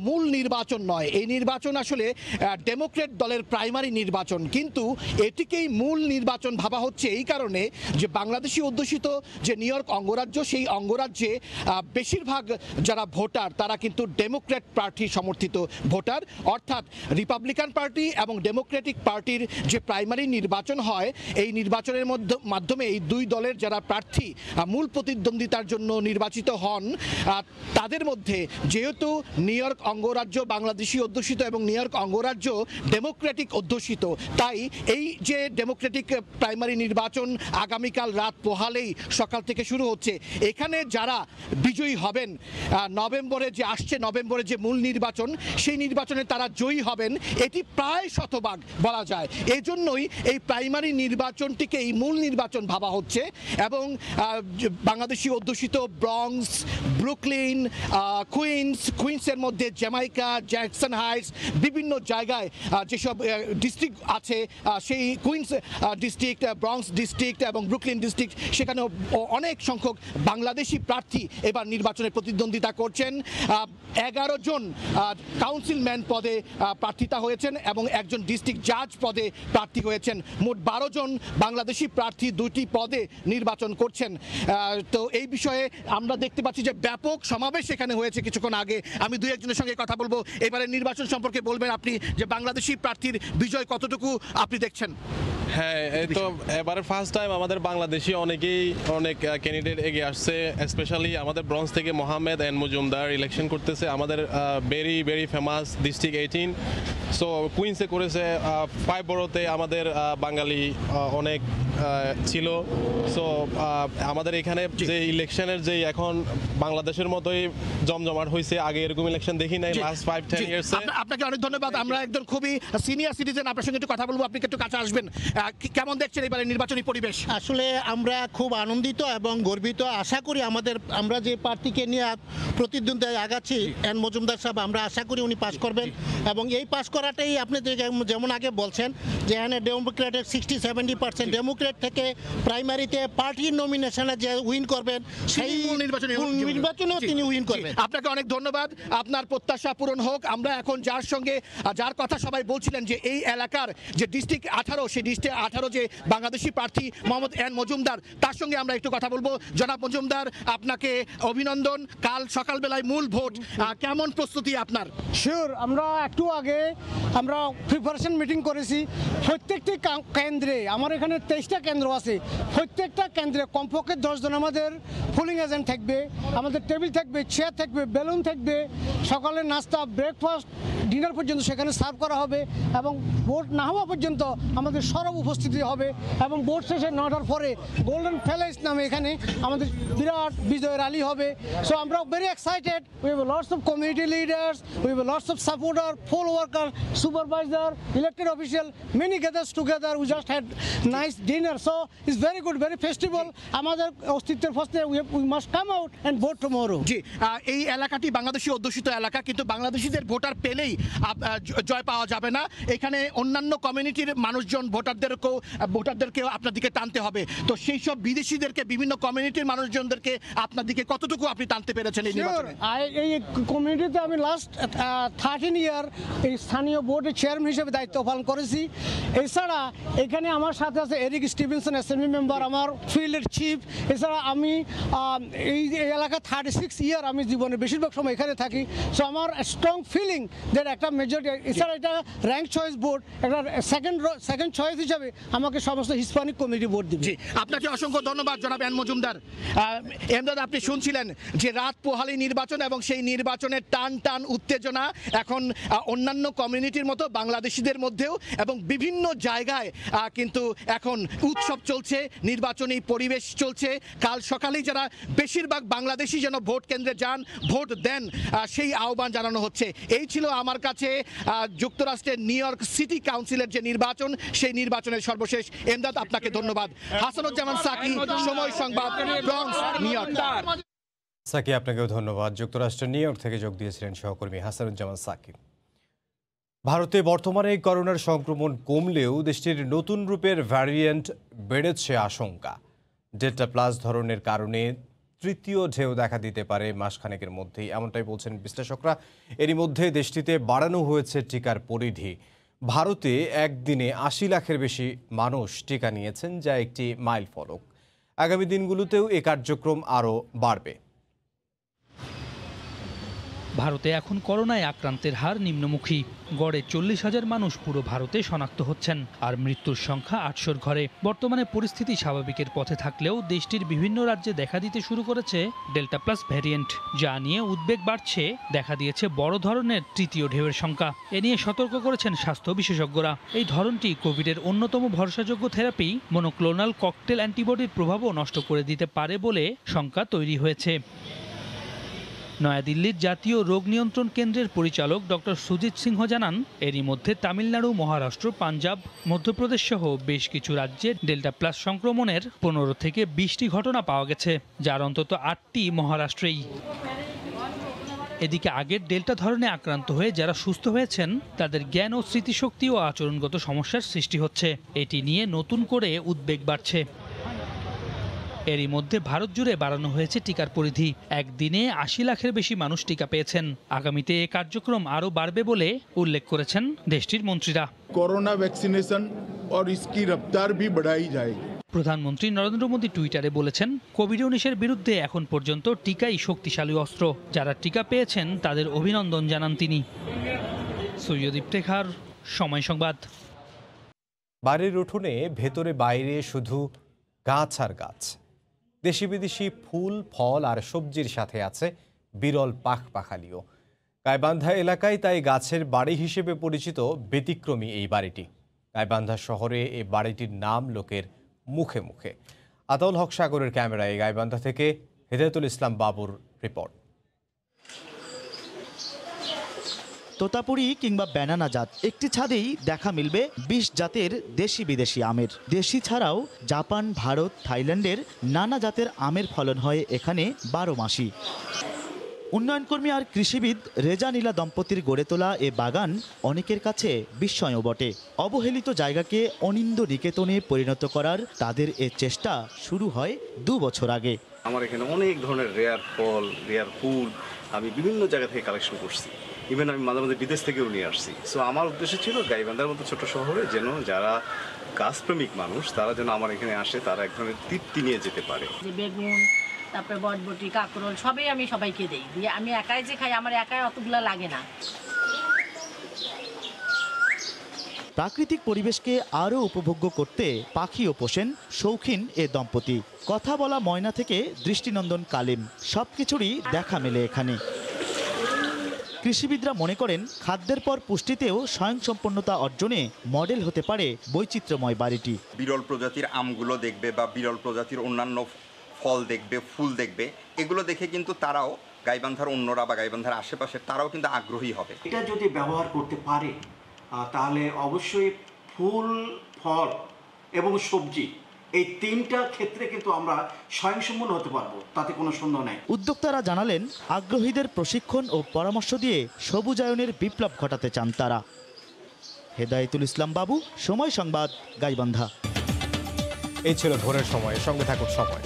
মূল নির্বাচন নয়, এই নির্বাচন আসলে ডেমোক্রেট দলের প্রাইমারি নির্বাচন, কিন্তু এটিকেই মূল নির্বাচন ভাবা হচ্ছে এই কারণে যে বাংলাদেশি অধ্যুষিত যে নিউ ইয়র্ক অঙ্গরাজ্য, সেই অঙ্গরাজ্যে বেশিরভাগ যারা ভোটার তারা কিন্তু ডেমোক্র্যাট পার্টি সমর্থিত ভোটার, অর্থাৎ রিপাবলিকান পার্টি এবং ডেমোক্রেটিক পার্টির যে প্রাইমারি নির্বাচন হয়, এই নির্বাচনের মাধ্যমে এই দুই দলের যারা প্রার্থী মূল প্রতিদ্বন্দ্বিতার জন্য নির্বাচিত হন, তাদের মধ্যে যেহেতু নিউ ইয়র্ক অঙ্গরাজ্য বাংলাদেশি অধ্যুষিত এবং নিউ ইয়র্ক অঙ্গরাজ্য ডেমোক্রেটিক অধ্যুষিত, তাই এই যে ডেমোক্রেটিক প্রাইমারি নির্বাচন আগামীকাল রাত পোহালেই সকাল থেকে শুরু হচ্ছে। এখানে যারা বিজয়ী হবেন, নভেম্বরে যে মূল নির্বাচন, সেই নির্বাচনে তারা জয়ী হবেন, এটি প্রায় শতভাগ বলা যায়। এই জন্যই এই প্রাইমারি নির্বাচনটিকে এই মূল নির্বাচন ভাবা হচ্ছে। এবং বাংলাদেশি অধ্যুষিত ব্রঙ্কস, ব্রুকলিন, কুইন্সের মধ্যে জ্যামাইকা, জ্যাকসন হাইটস, বিভিন্ন জায়গায় যেসব ডিস্ট্রিক্ট আছে, সেই কুইন্স ডিস্ট্রিক্ট, ব্রঙ্কস ডিস্ট্রিক্ট এবং ব্রুকলিন ডিস্ট্রিক্ট, সেখানেও অনেক সংখ্যক বাংলাদেশি প্রার্থী এবার নির্বাচনে প্রতিদ্বন্দ্বিতা করছেন। 11 জন কাউন্সিলম্যান পদে প্রার্থিতা হয়েছেন এবং একজন ডিস্ট্রিক্ট জাজ পদে প্রার্থী হয়েছেন। মোট 12 জন বাংলাদেশি প্রার্থী 2টি পদে নির্বাচন করছেন। তো এই বিষয়ে আমরা দেখতে পাচ্ছি যে ব্যাপক সমাবেশ এখানে হয়েছে কিছুক্ষণ আগে। আমি দুই একজনের সঙ্গে কথা বলবো। এবারে নির্বাচন সম্পর্কে বলবেন আপনি, যে বাংলাদেশি প্রার্থীর বিজয় কতটুকু আপনি দেখছেন? হ্যাঁ, এই তো এবারে ফার্স্ট টাইম আমাদের বাংলাদেশি অনেক ক্যান্ডিডেট এগিয়ে আসছে। স্পেশালি আমাদের ব্রঞ্জ থেকে মোহাম্মদ এন মজুমদার ইলেকশন করতেছে, আমাদের very very famous district 18। So কুইন্সে করেছে, 5 বড়োতে আমাদের বাঙালি অনেক ছিল। সো আমাদের এখানে যে ইলেকশনের যে এখন বাংলাদেশের মতোই জমজমাট হয়েছে, আগে এরকম ইলেকশন দেখি নাই লাস্ট 5-10 ইয়ার্সে। আপনাকে অনেক ধন্যবাদ। আমরা একজন খুবই সিনিয়র সিটিজেন, আপনার সঙ্গে একটু কথা বলবো, আপনি একটু কাছে আসবেন। কেমন দেখছেন এবারে নির্বাচনী পরিবেশ? আসলে আমরা খুব আনন্দিত এবং গর্বিত। আশা করি আমরা যে প্রার্থীকে নিয়ে প্রতিদ্বন্দ্বিতায় আগাচ্ছি, এন মজুমদার সাহেব, আমরা আশা করি উনি পাশ করবেন এবং এই পাশ করা করাটাই আপনি যেমন আগে বলছেন যে এখানে ডেমোক্রেটের 60-70% ডেমোক্রেট থেকে প্রাইমারিতে পার্টির নমিনেশনে যে উইন করবেন সেই নির্বাচনেও তিনি উইন করবেন। আপনাকে অনেক ধন্যবাদ, আপনার প্রত্যাশা পূরণ হোক। আমরা এখন যার কথা সবাই বলছিলেন যে এই এলাকার যে ডিস্ট্রিক্ট 18 সেই ডিস্ট্রিক্ট 18 যে বাংলাদেশি প্রার্থী মোহাম্মদ এন মজুমদার, তার সঙ্গে আমরা একটু কথা বলবো। জনাব মজুমদার, আপনাকে অভিনন্দন। কাল সকালবেলায় মূল ভোট, কেমন প্রস্তুতি আপনার? শিওর, আমরা একটু আগে আমরা প্রিপারেশন মিটিং করেছি। প্রত্যেকটি কেন্দ্রে, আমার এখানে 23টা কেন্দ্র আছে, প্রত্যেকটা কেন্দ্রে কমপক্ষে 10 জন আমাদের পোলিং এজেন্ট থাকবে, আমাদের টেবিল থাকবে, চেয়ার থাকবে, বেলুন থাকবে, সকালের নাস্তা, ব্রেকফাস্ট, ডিনার পর্যন্ত সেখানে সার্ভ করা হবে এবং ভোট না হওয়া পর্যন্ত আমাদের সরব উপস্থিতি হবে এবং ভোট শেষে 9টার পরে গোল্ডেন প্যালেস নামে এখানে আমাদের বিরাট বিজয় র্যালি হবে। সো আমরা very excited, we have lots of community leaders, we have lots of supporter, poll worker, supervisor, elected official, many gathers together, we just had nice dinner. So it's very good, very festival. আমাদের অস্তিত্বের ফার্স্টে we must come out and vote tomorrow. জি, এই এলাকাটি বাংলাদেশি অধ্যুষিত এলাকা, কিন্তু বাংলাদেশিদের ভোটার পেলেই জয় পাওয়া যাবে না। এখানে অন্যান্য কমিউনিটির মানুষজন ভোটারদেরকেও আপনার দিকে টানতে হবে। তো সেই সব বিদেশিদেরকে, বিভিন্ন কমিউনিটির মানুষজনদেরকে আপনার দিকে কতটুকু আপনি টানতে পেরেছেন এই নির্বাচনে? এই কমিউনিটিতে আমি লাস্ট 13 ইয়ার এই স্থানীয় বোর্ডের চেয়ারম্যান হিসেবে দায়িত্ব পালন করেছি। এছাড়া এখানে আমার সাথে আছে এরিক স্টিভেনসন, অ্যাসেম্বলি মেম্বার, আমার ফিল্ডের চিফ। এছাড়া আমি এই এলাকা 36 ইয়ার আমি জীবনে বেশিরভাগ সময় এখানে থাকি। সো আমার স্ট্রং ফিলিং দ্যাট একটা মেজরিটি। এছাড়া এটা র্যাঙ্ক চয়েস বোর্ড, একটা সেকেন্ড চয়েস হিসাবে আমাকে সমস্ত হিসপ্যানিক কমিউনিটি ভোট দিবে। জি, আপনাকে অসংখ্য ধন্যবাদ জনাব এন মজুমদার। এমদাদ, আপনি শুনছিলেন যে রাত পোহালি নির্বাচন এবং সেই নির্বাচনের টান উত্তেজনা এখন অন্যান্য কমিউনিটির মতো বাংলাদেশিদের মধ্যেও এবং বিভিন্ন জায়গায় কিন্তু এখন উৎসব চলছে, নির্বাচনী পরিবেশ চলছে। কাল সকালেই যারা বেশিরভাগ বাংলাদেশি যেন ভোট কেন্দ্রে যান, ভোট দেন, সেই আহ্বান জানানো হচ্ছে। এই ছিল আমার কাছে যুক্তরাষ্ট্রের নিউ ইয়র্ক সিটি কাউন্সিলের যে নির্বাচন, সেই নির্বাচনের সর্বশেষ। এমদাদ, আপনাকে ধন্যবাদ। হাসানুজ্জামান সাকি, সময় সংবাদ, ব্রঙ্কস, নিউ ইয়র্ক। সাকি, আপনাকেও ধন্যবাদ। যুক্তরাষ্ট্রের নিউ ইয়র্ক থেকে যোগ দিয়েছিলেন সহকর্মী হাসানুজ্জামান সাকি। ভারতে বর্তমানে করোনার সংক্রমণ কমলেও দেশটির নতুন রূপের ভ্যারিয়েন্ট বেড়েছে আশঙ্কা। ডেল্টা প্লাস ধরনের কারণে তৃতীয় ঢেউ দেখা দিতে পারে মাসখানেকের মধ্যেই, এমনটাই বলছেন বিশ্লেষকরা। এরই মধ্যে দেশটিতে বাড়ানো হয়েছে টিকার পরিধি। ভারতে একদিনে 80 লাখের বেশি মানুষ টিকা নিয়েছেন, যা একটি মাইল ফলক। আগামী দিনগুলোতেও এ কার্যক্রম আরও বাড়বে। ভারতে এখন করোনায় আক্রান্তের হার নিম্নমুখী। গড়ে 40,000 মানুষ পুরো ভারতে শনাক্ত হচ্ছেন, আর মৃত্যুর সংখ্যা 800-র ঘরে। বর্তমানে পরিস্থিতি স্বাভাবিকের পথে থাকলেও দেশটির বিভিন্ন রাজ্যে দেখা দিতে শুরু করেছে ডেল্টা প্লাস ভ্যারিয়েন্ট, যা নিয়ে উদ্বেগ বাড়ছে। দেখা দিয়েছে বড় ধরনের তৃতীয় ঢেউয়ের সংখ্যা। এ নিয়ে সতর্ক করেছেন স্বাস্থ্য বিশেষজ্ঞরা। এই ধরনটি কোভিডের অন্যতম ভরসাযোগ্য থেরাপি মনোক্লোনাল ককটেল অ্যান্টিবডির প্রভাবও নষ্ট করে দিতে পারে বলে শঙ্কা তৈরি হয়েছে। নয়াদিল্লির জাতীয় রোগ নিয়ন্ত্রণ কেন্দ্রের পরিচালক ডক্টর সুজিত সিংহ জানান, এরই মধ্যে তামিলনাড়ু, মহারাষ্ট্র, পাঞ্জাব, মধ্যপ্রদেশ সহ বেশ কিছু রাজ্যে ডেল্টা প্লাস সংক্রমণের 15 থেকে 20টি ঘটনা পাওয়া গেছে, যার অন্তত 8টি মহারাষ্ট্রেই। এদিকে আগের ডেল্টা ধরনে আক্রান্ত হয়ে যারা সুস্থ হয়েছেন, তাদের জ্ঞান ও স্মৃতিশক্তি ও আচরণগত সমস্যার সৃষ্টি হচ্ছে। এটি নিয়ে নতুন করে উদ্বেগ বাড়ছে। এরই মধ্যে ভারত জুড়ে বাড়ানো হয়েছে টিকার পরিধি। একদিনে 80 লাখের বেশি মানুষ টিকা পেয়েছেন। আগামীতে এই কার্যক্রম আরও বাড়বে বলে উল্লেখ করেছেন দেশটির মন্ত্রীরা। করোনা ভ্যাকসিনেশন और इसकी रफ्तार भी बढ़ाई जाएगी। প্রধানমন্ত্রী নরেন্দ্র মোদী টুইটারে বলেছেন, কোভিড-19-এর বিরুদ্ধে এখন পর্যন্ত টিকাই শক্তিশালী অস্ত্র। যারা টিকা পেয়েছেন তাদের অভিনন্দন জানান তিনি। সৈয়দ ইফতেখার, সময় সংবাদ। বাড়ির উঠোনে ভেতরে বাইরে শুধু গাছ আর গাছ। দেশি বিদেশি ফুল, ফল আর সবজির সাথে আছে বিরল পাখপাখালিও। গাইবান্ধা এলাকায় তাই গাছের বাড়ি হিসেবে পরিচিত ব্যতিক্রমী এই বাড়িটি। গাইবান্ধা শহরে এই বাড়িটির নাম লোকের মুখে মুখে। আতাউল হক সাগরের ক্যামেরায় গাইবান্ধা থেকে হেদায়েতুল ইসলাম বাবুর রিপোর্ট। তোতাপুরি কিংবা ব্যানানা জাত একটি ছাদেই দেখা মিলবে 20 জাতের দেশি বিদেশি আমের। দেশি ছাড়াও জাপান, ভারত, থাইল্যান্ডের নানা জাতের আমের ফলন হয় এখানে 12 মাসই। উন্নয়নকর্মী আর কৃষিবিদ রেজা নীলা দম্পতির গড়ে তোলা এ বাগান অনেকের কাছে বিস্ময়ও বটে। অবহেলিত জায়গাকে অনিন্দ্য নিকেতনে পরিণত করার তাদের এ চেষ্টা শুরু হয় 2 বছর আগে। আমার এখানে অনেক ধরনের রেয়ার ফল, রেয়ার ফুল আমি বিভিন্ন জায়গা থেকে কালেকশন করছি। ইভেন আমি মাঝে মাঝে বিদেশ থেকেও নিয়ে আসছি। সো আমার উদ্দেশ্য ছিল গাইবান্ধার মতো ছোট শহরে যেন যারা গাছপ্রেমিক মানুষ তারা যেন আমার এখানে আসে, তারা এক ধরনের তৃপ্তি নিয়ে যেতে পারে। বেগুন, তারপরে বটবটি, কাঁকরোল সবই আমি সবাইকে দিই। দিয়ে আমি একাই যে খাই, আমার একাই অতগুলো লাগে না। প্রাকৃতিক পরিবেশকে আরও উপভোগ্য করতে পাখিও পোষেন শৌখিন এ দম্পতি। কথা বলা ময়না থেকে দৃষ্টিনন্দন কালিম, সবকিছুরই দেখা মেলে এখানে। কৃষিবিদরা মনে করেন খাদ্যের পর পুষ্টিতেও স্বয়ংসম্পন্নতা অর্জনে মডেল হতে পারে বৈচিত্র্যময় বাড়িটি। বিরল প্রজাতির আমগুলো দেখবে বা বিরল প্রজাতির অন্যান্য ফল দেখবে, ফুল দেখবে, এগুলো দেখে কিন্তু তারাও গাইবান্ধার অন্যরা বা গাইবান্ধার আশেপাশে তারাও কিন্তু আগ্রহী হবে। এটা যদি ব্যবহার করতে পারে তাহলে অবশ্যই ফুল, ফল এবং সবজি এই 3টা ক্ষেত্রে কিন্তু আমরা স্বয়ংসম্পূর্ণ হতে পারবো, তাতে কোনো সন্দেহ নেই। উদ্যোক্তারা জানালেন আগ্রহীদের প্রশিক্ষণ ও পরামর্শ দিয়ে সবুজায়নের বিপ্লব ঘটাতে চান তারা। হেদায়েতুল ইসলাম বাবু, সময় সংবাদ, গাইবান্ধা। এই ছিল ভোরের সময়, সঙ্গে থাকুন সময়।